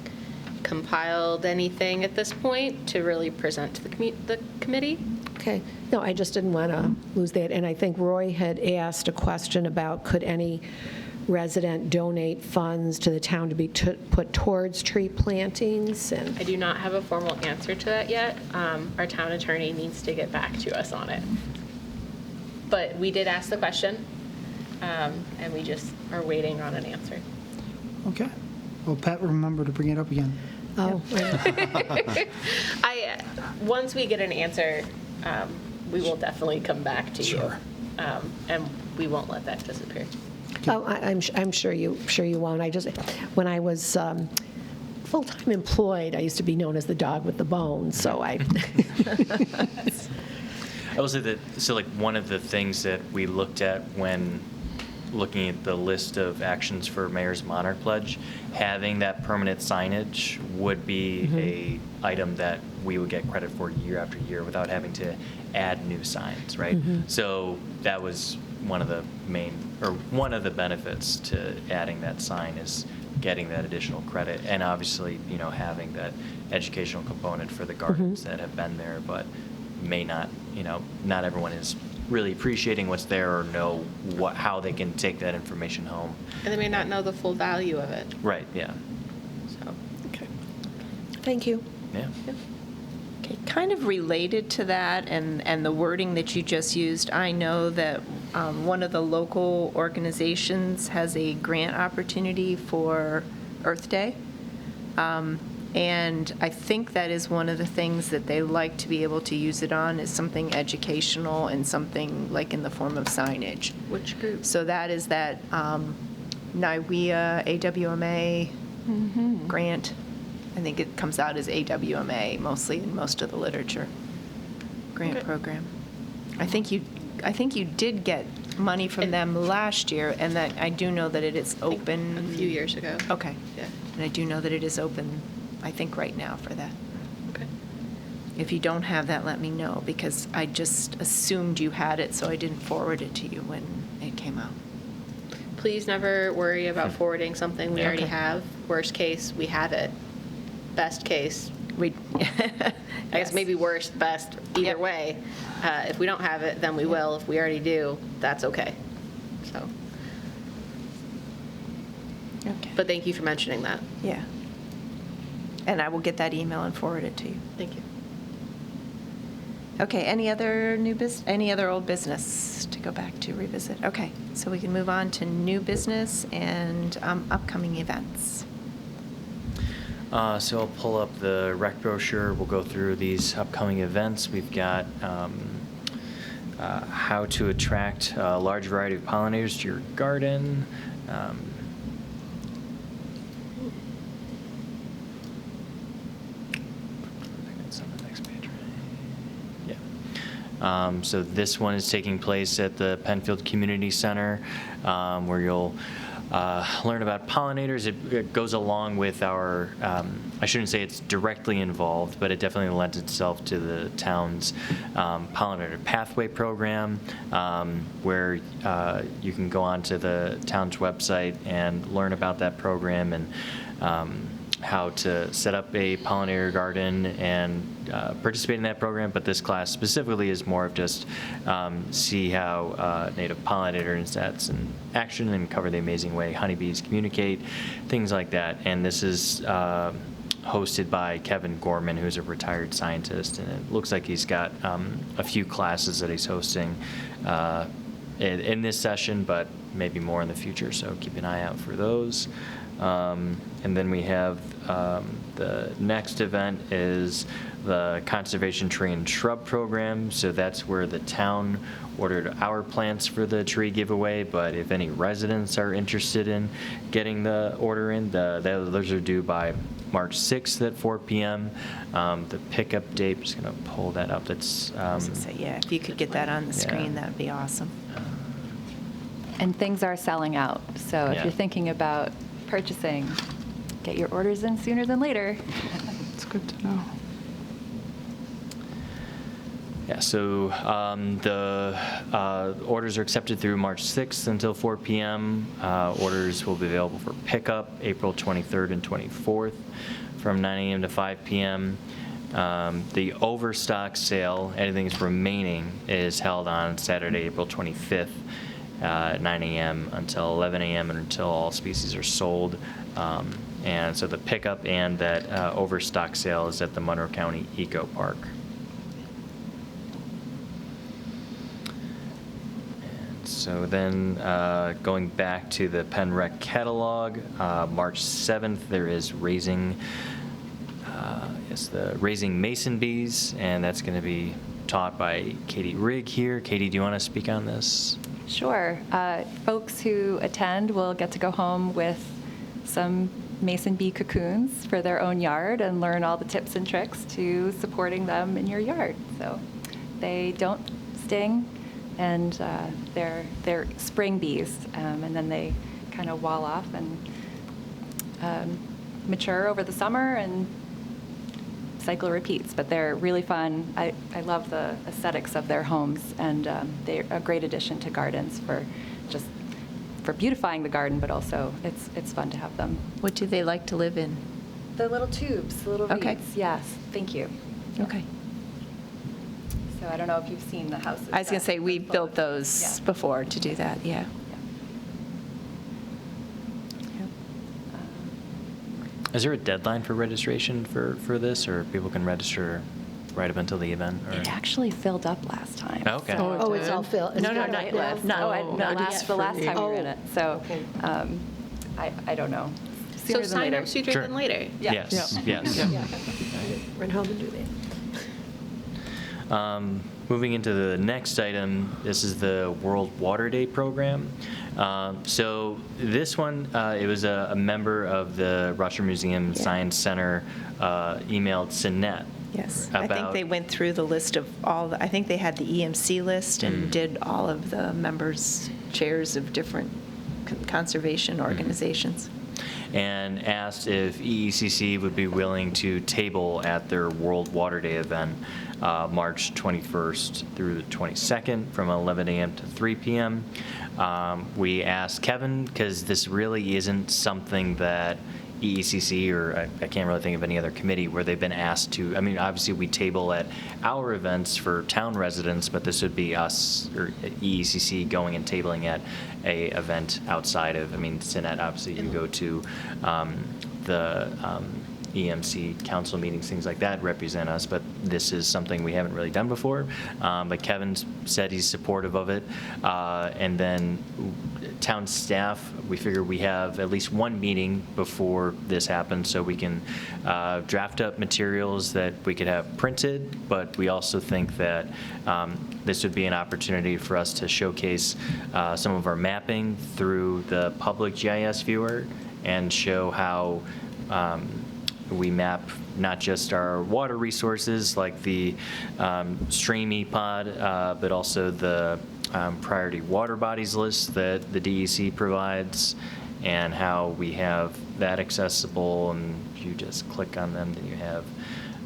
compiled anything at this point to really present to the committee. Okay. No, I just didn't want to lose that. And I think Roy had asked a question about could any resident donate funds to the town to be put towards tree plantings? And I do not have a formal answer to that yet. Our town attorney needs to get back to us on it. But we did ask the question, and we just are waiting on an answer. Okay. Well, Pat, remember to bring it up again. oh, Once we get an answer, we will definitely come back to you, and we won't let that disappear. I'm sure you won't. When I was full-time employed, I used to be known as the dog with the bone. So I I will say that, one of the things that we looked at when looking at the list of actions for Mayor's Monarch Pledge, having that permanent signage would be a item that we would get credit for year after year without having to add new signs, right? So that was one of the one of the benefits to adding that sign is getting that additional credit, and obviously, having that educational component for the gardens that have been there, but may not, not everyone is really appreciating what's there or know how they can take that information home. And they may not know the full value of it. Right, yeah. So, okay. thank you. Yeah. Okay, kind of related to that and the wording that you just used, I know that one of the local organizations has a grant opportunity for Earth Day. And I think that is one of the things that they like to be able to use it on, is something educational and something like in the form of signage. Which group? So that is that NIWEA AWMA grant. I think it comes out as AWMA mostly in most of the literature grant program. I think you did get money from them last year, and that I do know that it is open. A few years ago. Okay. Yeah. And I do know that it is open, I think, right now for that. Okay. If you don't have that, let me know, because I just assumed you had it, so I didn't forward it to you when it came out. Please never worry about forwarding something we already Okay. have. Worst case, we have it. Best case, We, I guess maybe worst, best, either Yep. way. If we don't have it, then we will. If we already do, that's okay. So, Okay. but thank you for mentioning that. Yeah. And I will get that email and forward it to you. Thank you. Okay, any other any other old business to go back to revisit? Okay, so we can move on to new business and upcoming events. So I'll pull up the rec brochure. We'll go through these upcoming events. We've got how to attract a large variety of pollinators to your garden. I think it's on the next page, right? Yeah. So this one is taking place at the Penfield Community Center, where you'll learn about pollinators. It goes along with our, I shouldn't say it's directly involved, but it definitely lends itself to the town's pollinator pathway program, where you can go onto the town's website and learn about that program and how to set up a pollinator garden and participate in that program. But this class specifically is more of just see how native pollinator insects in action and cover the amazing way honeybees communicate, things like that. And this is hosted by Kevin Gorman, who's a retired scientist, and it looks like he's got a few classes that he's hosting in this session, but maybe more in the future, so keep an eye out for those. And then we have the next event is the Conservation Tree and Shrub Program. So that's where the town ordered our plants for the tree giveaway, but if any residents are interested in getting the order in, those are due by March 6th at 4 p.m. The pickup date, I'm just going to pull that up. That's I was gonna say, yeah, if you could get that on the screen, Yeah. that'd be awesome. And things are selling out. So if Yeah. you're thinking about purchasing, get your orders in sooner than later. It's good to know. Yeah, so the orders are accepted through March 6th until 4 p.m. Orders will be available for pickup April 23rd and 24th from 9 a.m. to 5 p.m. The overstock sale, anything's remaining, is held on Saturday, April 25th, 9 a.m. until 11 a.m. and until all species are sold. And so the pickup and that overstock sale is at the Monroe County Eco Park. And so then going back to the Penn Rec catalog, March 7th there is Raising Mason Bees, and that's going to be taught by Katie Rygg here. Katie, do you want to speak on this? Sure. Folks who attend will get to go home with some mason bee cocoons for their own yard and learn all the tips and tricks to supporting them in your yard. So they don't sting, and they're spring bees, and then they kind of wall off and mature over the summer, and cycle repeats. But they're really fun. I love the aesthetics of their homes, and they're a great addition to gardens for beautifying the garden, but also it's fun to have them. What do they like to live in? The little tubes, the little reeds. Okay. Yes, thank you. Okay. So I don't know if you've seen the houses. I was going to say, we that- built those Yeah. before to do that, yeah. Is there a deadline for registration for this, or people can register right up until the event? Or? It actually filled up last time. Okay. so- Oh, it's all filled? No, It's no, got not right left. now? No, the last time we ran it. So Okay. I don't know. So Sooner than sign later. up sooner Sure. than later. Yeah. Yes, Yeah. yes. Run home and do that. Moving into the next item, this is the World Water Day program. So this one, it was a member of the Rochester Museum Science Center emailed Cynette. Yes, I think about- they went through the list of I think they had the EMC list and did all of the members' chairs of different conservation organizations. and asked if EECC would be willing to table at their World Water Day event, March 21st through the 22nd from 11 a.m. to 3 p.m. We asked Kevin, because this really isn't something that EECC, or I can't really think of any other committee where they've been asked to, I mean, obviously we table at our events for town residents, but this would be us, or EECC, going and tabling at a event outside of, I mean, Cynette, obviously you go to the EMC council meetings, things like that represent us, but this is something we haven't really done before. But Kevin said he's supportive of it. And then town staff, we figure we have at least one meeting before this happens, so we can draft up materials that we could have printed, but we also think that this would be an opportunity for us to showcase some of our mapping through the public GIS viewer and show how we map not just our water resources like the stream EPOD, but also the priority water bodies list that the DEC provides, and how we have that accessible, and you just click on them, then you have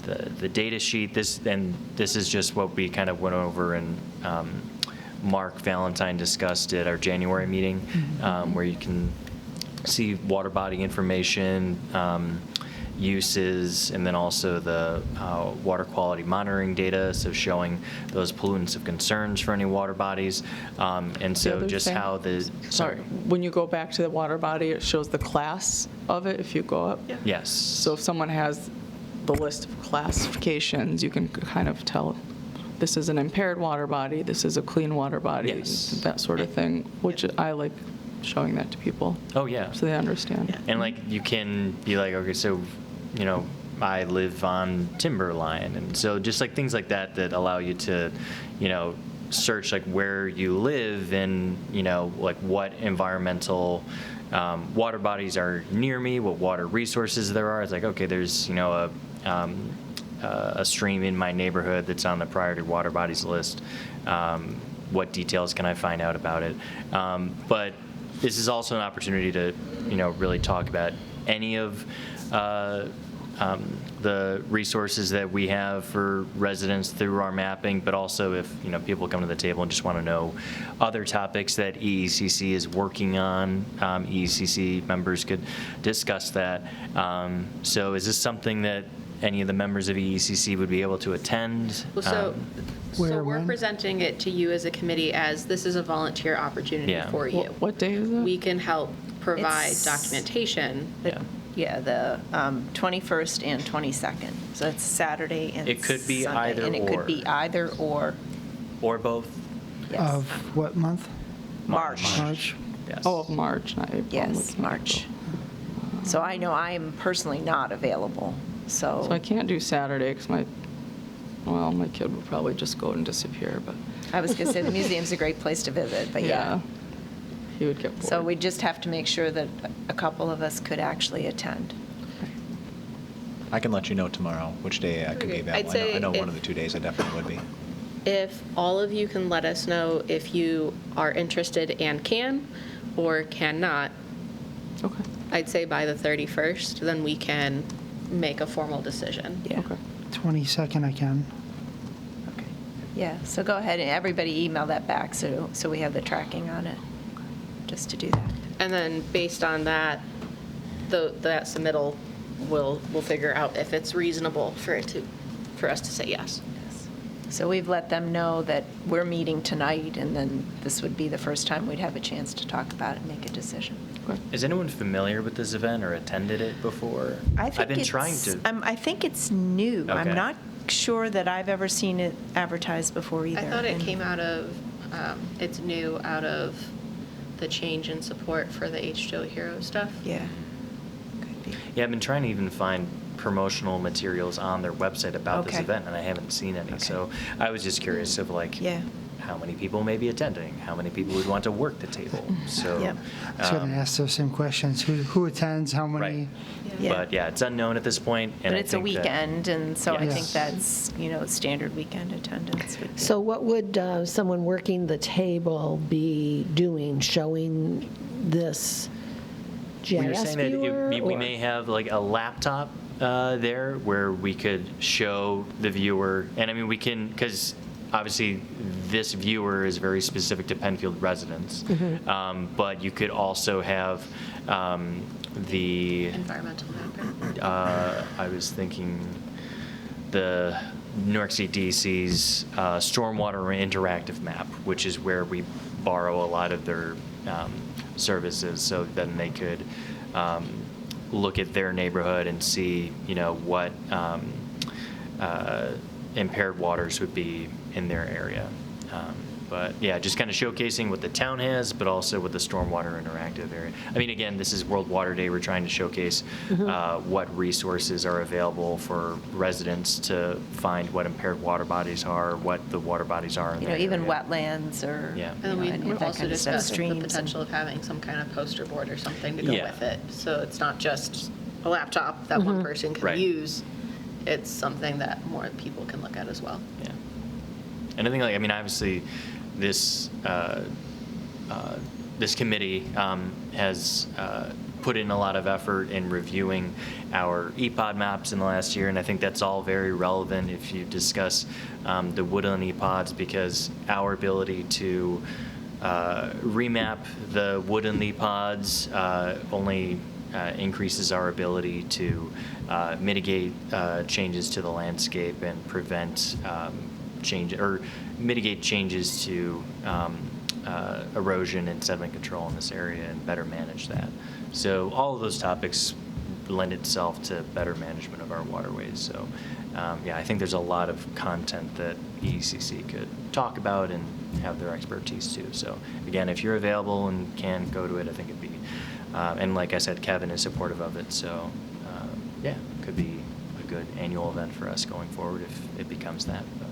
the data sheet. This is just what we kind of went over, and Mark Valentine discussed at our January meeting, where you can see water body information, uses, and then also the water quality monitoring data, so showing those pollutants of concerns for any water bodies. And so other just thing- how the, Sorry, when you go back to the water body, it shows the class of it if you go up. yes. So if someone has the list of classifications, you can kind of tell this is an impaired water body, this is a clean water body, Yes. that sort of thing, which I like showing that to people Oh, yeah. so they understand. And like, you can be like, okay, so, you know, I live on Timberline, and so just like things like that that allow you to, you know, search like where you live and, you know, like what environmental water bodies are near me, what water resources there are. It's like, okay, there's, you know, a stream in my neighborhood that's on the priority water bodies list. What details can I find out about it? But this is also an opportunity to, you know, really talk about any of the resources that we have for residents through our mapping, but also if, you know, people come to the table and just want to know other topics that EECC is working on, EECC members could discuss that. So is this something that any of the members of EECC would be able to attend? Well, so Where, we're when? presenting it to you as a committee as this is a volunteer opportunity Yeah. for you. What day is it? We can help provide It's- documentation. Yeah. Yeah, the 21st and 22nd. So it's Saturday and It could be Sunday, either and it or. could be either or. Or both? Yes. Of what month? March. March? Yes. Oh, of March, not April. I'm Yes, looking at March. April. So I know I am personally not available, So I can't do Saturday because my kid would probably just go and disappear, but. I was going to say the museum's a great place to visit, but yeah. He would get bored. So we just have to make sure that a couple of us could actually attend. I can let you know tomorrow which day I could be Okay. I'd available. I know say one of the 2 days I definitely would be. If all of you can let us know if you are interested and can or cannot, Okay, I'd say by the 31st, then we can make a formal decision. Yeah. okay. 22nd I can. Okay. Yeah, so go ahead and everybody email that back so we have the tracking on it, just to do that. And then based on that, that submittal, we'll figure out if it's reasonable for us to say yes. So we've let them know that we're meeting tonight, and then this would be the first time we'd have a chance to talk about it and make a decision. Is anyone familiar with this event or attended it before? I've been trying to. I think it's new. Okay. I'm not sure that I've ever seen it advertised before either. I thought it And- came out of, it's new out of the change in support for the H2O Hero stuff. Yeah. Could be. Yeah, I've been trying to even find promotional materials on their website about this Okay. event, and I haven't seen any. So I was just curious of like, Yeah. how many people may be attending? How many people would want to work the table? So, Yep. I was going to ask those same questions. Who attends, how many? Right. Yeah. But yeah, it's unknown at this point. And But I it's a think that- weekend, and so I Yes. think that's, standard weekend attendance would be. So what would someone working the table be doing, showing this GIS We were saying that viewer? we or- may have like a laptop there where we could show the viewer, and I mean, we can, because obviously this viewer is very specific to Penfield residents, but you could also have the, Environmental mapper. I was thinking the New York State DC's stormwater interactive map, which is where we borrow a lot of their services, so then they could look at their neighborhood and see, what impaired waters would be in their area. But yeah, just kind of showcasing what the town has, but also what the stormwater interactive area. I mean, again, this is World Water Day. We're trying to showcase what resources are available for residents to find what impaired water bodies are, what the water bodies are in their Even area. wetlands or, Yeah. And then any we of that also kind of stuff, discussed the streams. potential of having some kind of poster board or something to go Yeah. with it. So it's not just a laptop that one person can Right. use. It's something that more people can look at as well. Yeah. And I think, I mean, obviously, this this committee has put in a lot of effort in reviewing our EPOD maps in the last year, and I think that's all very relevant if you discuss the woodland EPODs, because our ability to remap the woodland EPODs only increases our ability to mitigate changes to the landscape and prevent mitigate changes to erosion and sediment control in this area and better manage that. So all of those topics lend itself to better management of our waterways. So yeah, I think there's a lot of content that EECC could talk about and have their expertise too. So again, if you're available and can go to it, I think it'd be, and like I said, Kevin is supportive of it. So yeah, it could be a good annual event for us going forward if it becomes that. But,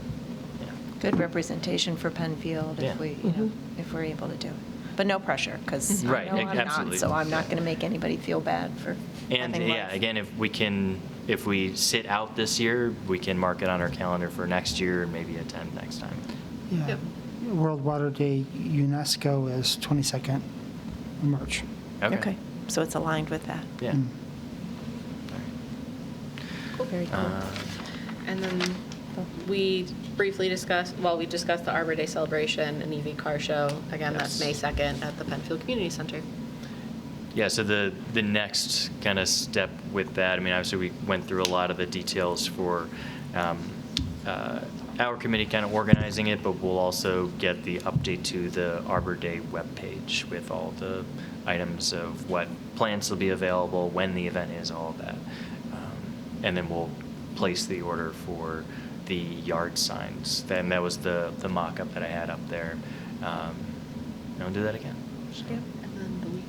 yeah. Good representation for Penfield Yeah. if we, if we're able to do it. But no pressure, because Right, I know I'm absolutely. not, so I'm not going to make anybody feel bad for And having yeah, life. again, if we sit out this year, we can mark it on our calendar for next year and maybe attend next time. Yeah. Yep. World Water Day UNESCO is 22nd of March. Okay, so it's aligned with that. Yeah. Mm. All Very cool. right. And then we briefly discussed the Arbor Day Celebration and EV car show. Again, that's May Yes. 2nd at the Penfield Community Center. Yeah, so the next kind of step with that, I mean, obviously we went through a lot of the details for our committee kind of organizing it, but we'll also get the update to the Arbor Day webpage with all the items of what plans will be available, when the event is, all of that. And then we'll place the order for the yard signs. Then that was the mock-up that I had up there. I'll do that again. So. Yep. And then the week.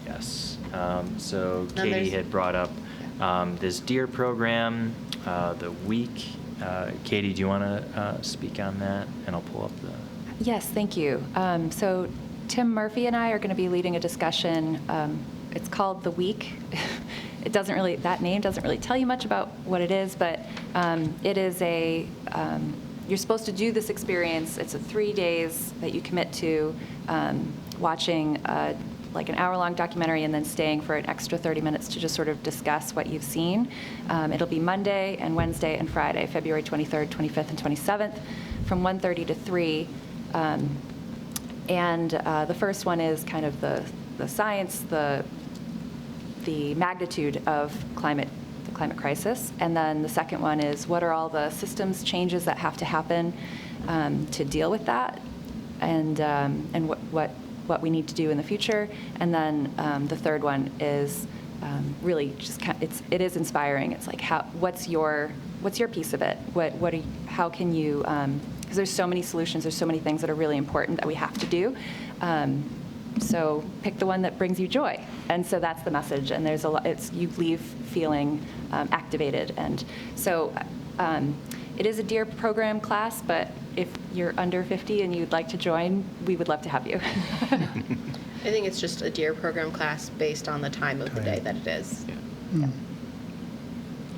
Yes. So Then Katie there's- had brought up this deer program, the week. Katie, do you want to speak on that? And I'll pull up the. Yes, thank you. So Tim Murphy and I are going to be leading a discussion. It's called The Week. That name doesn't really tell you much about what it is, but it is you're supposed to do this experience. It's 3 days that you commit to watching like an hour-long documentary and then staying for an extra 30 minutes to just sort of discuss what you've seen. It'll be Monday and Wednesday and Friday, February 23rd, 25th, and 27th, from 1:30 to 3. And the first one is kind of the science, the magnitude of the climate crisis. And then the second one is what are all the systems changes that have to happen to deal with that, and what we need to do in the future. And then the third one is really just it is inspiring. It's like what's your piece of it? How can you? Because there's so many solutions. There's so many things that are really important that we have to do. So pick the one that brings you joy. And so that's the message. And there's you leave feeling activated. And so it is a DEAR program class, but if you're under 50 and you'd like to join, we would love to have you. I think it's just a DEAR program class based on the time of the day that it is. Mm.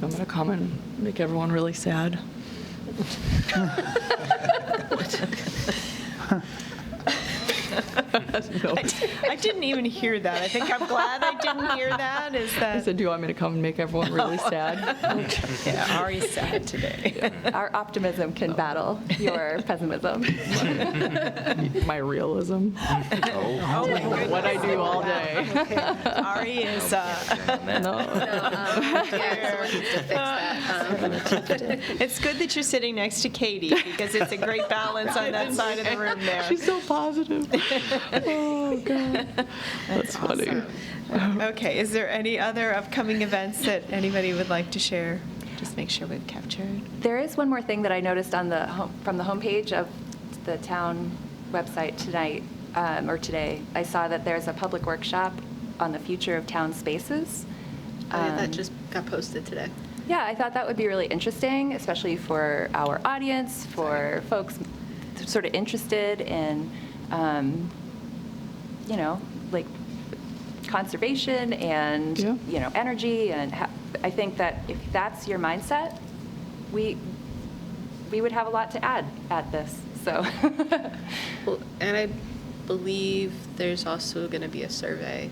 I'm going to come and make everyone really sad. No. I didn't even hear that. I think I'm glad I didn't hear that. Is I that? said, do you want me to come and make everyone really sad? Yeah, Ari's sad today. Our optimism can battle your pessimism. My realism. Oh my goodness. What I do all day. Ari is. No. It's good that you're sitting next to Katie because it's a great balance on that side of the room there. She's so positive. Oh, God. That's funny. Okay, is there any other upcoming events that anybody would like to share? Just make sure we've captured. There is one more thing that I noticed on the from the homepage of the town website tonight, or today. I saw that there's a public workshop on the future of town spaces. That just got posted today. Yeah, I thought that would be really interesting, especially for our audience, for folks sort of interested in, like conservation and, Yeah. energy. And I think that if that's your mindset, we would have a lot to add at this. So, Well, and I believe there's also going to be a survey.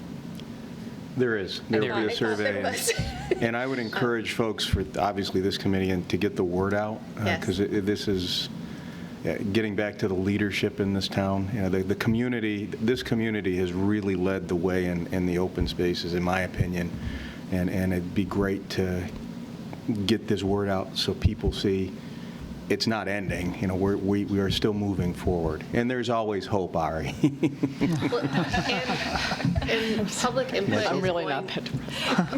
There is. There will be a I thought survey. there was. And I would encourage folks for, obviously, this committee and to get the word out. Yes. Because this is, getting back to the leadership in this town, the community, this community has really led the way in the open spaces, in my opinion. And it'd be great to get this word out so people see it's not ending. We are still moving forward. And there's always hope, Ari. Well, and public input I'm is really going- not that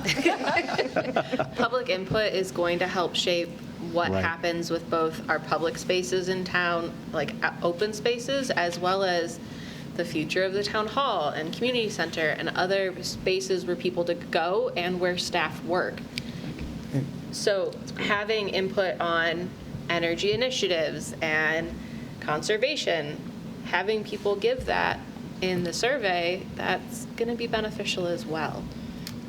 depressed. Public input is going to help shape what Right. happens with both our public spaces in town, like open spaces, as well as the future of the town hall and community center and other spaces where people to go and where staff work. So having input on energy initiatives and conservation, having people give that in the survey, that's going to be beneficial as well.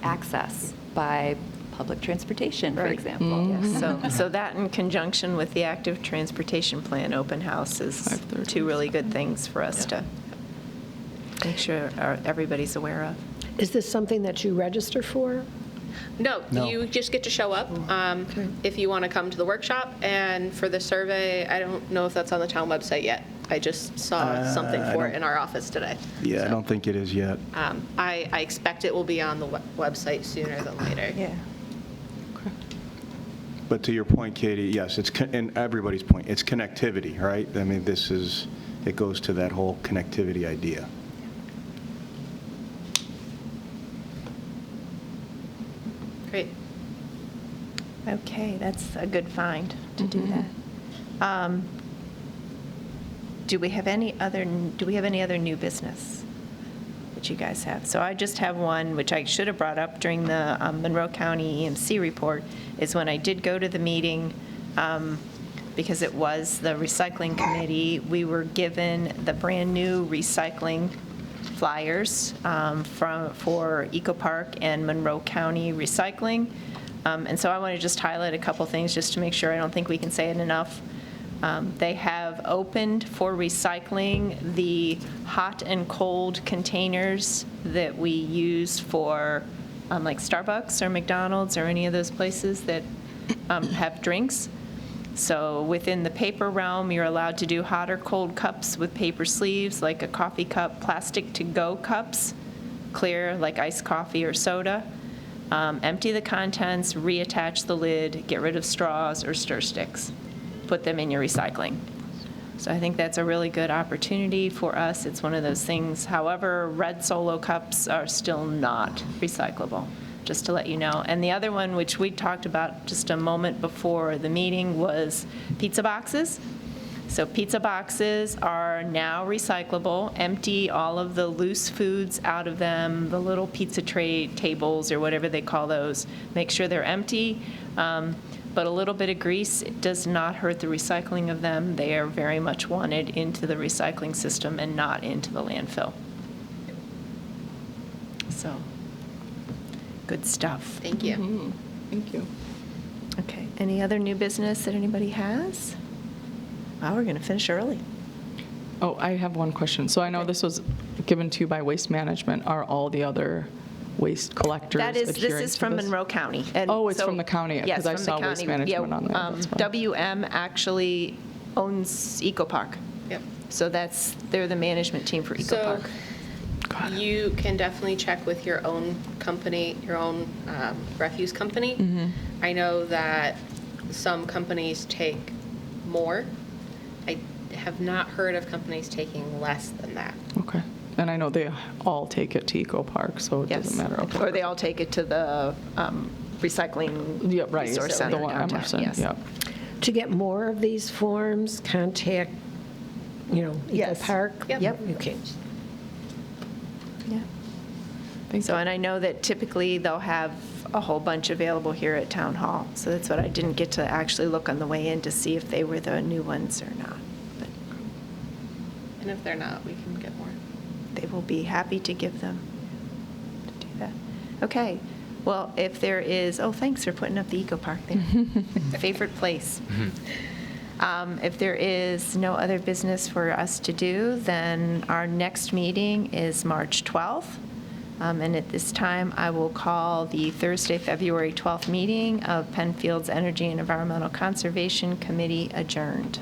access by public transportation, for Right. example. Yes. So that in conjunction with the active transportation plan open house is 5:30. two really good things for us to make sure everybody's aware of. Is this something that you register for? No, No. you just get to show up if you want to come to the workshop. And for the survey, I don't know if that's on the town website yet. I just saw something I for don't- it in our office today. Yeah, I don't think it is yet. I expect it will be on the website sooner than later. Yeah. But to your point, Katie, yes, and everybody's point, it's connectivity, right? I mean, it goes to that whole connectivity idea. Great. Okay, that's a good find to do that. Do we have any other new business that you guys have? So I just have one, which I should have brought up during the Monroe County EMC report, is when I did go to the meeting, because it was the recycling committee, we were given the brand-new recycling flyers for Eco Park and Monroe County Recycling. And so I want to just highlight a couple things just to make sure. I don't think we can say it enough. They have opened for recycling the hot and cold containers that we use for like Starbucks or McDonald's or any of those places that have drinks. So within the paper realm, you're allowed to do hot or cold cups with paper sleeves, like a coffee cup, plastic to-go cups, clear like iced coffee or soda. Empty the contents, reattach the lid, get rid of straws or stir sticks. Put them in your recycling. So I think that's a really good opportunity for us. It's one of those things. However, red Solo cups are still not recyclable, just to let you know. And the other one, which we talked about just a moment before the meeting, was pizza boxes. So pizza boxes are now recyclable. Empty all of the loose foods out of them, the little pizza tray tables or whatever they call those. Make sure they're empty. But a little bit of grease does not hurt the recycling of them. They are very much wanted into the recycling system and not into the landfill. So, good stuff. Thank you. Thank you. Okay, any other new business that anybody has? Wow, we're going to finish early. Oh, I have one question. So I know this was given to you by Waste Management. Are all the other waste collectors That is, adhering this is to from this? Monroe County. And Oh, it's so- from the county, yes, because I from the saw Waste county. Management Yeah, on there, that's fine. WM actually owns Eco Park. Yep. So they're the management team for Eco So Park. you can definitely check with your own company, your own refuse company. Mm-hmm. I know that some companies take more. I have not heard of companies taking less than that. Okay. And I know they all take it to Eco Park, so it Yes. doesn't matter. Okay. Or they all take it to the recycling Yeah, right. resource The center one downtown. Emerson, Yes. yeah. To get more of these forms, contact, Eco Yes. Park? Yep. Okay. Yeah. So, and I know that typically they'll have a whole bunch available here at Town Hall. So that's what I didn't get to actually look on the way in to see if they were the new ones or not. But And if they're not, we can get more. they will be happy to give them, to do that. Okay. Well, if there is, oh, thanks for putting up the Eco Park there. Favorite place. If there is no other business for us to do, then our next meeting is March 12th. And at this time, I will call the Thursday, February 12th meeting of Penfield's Energy and Environmental Conservation Committee adjourned.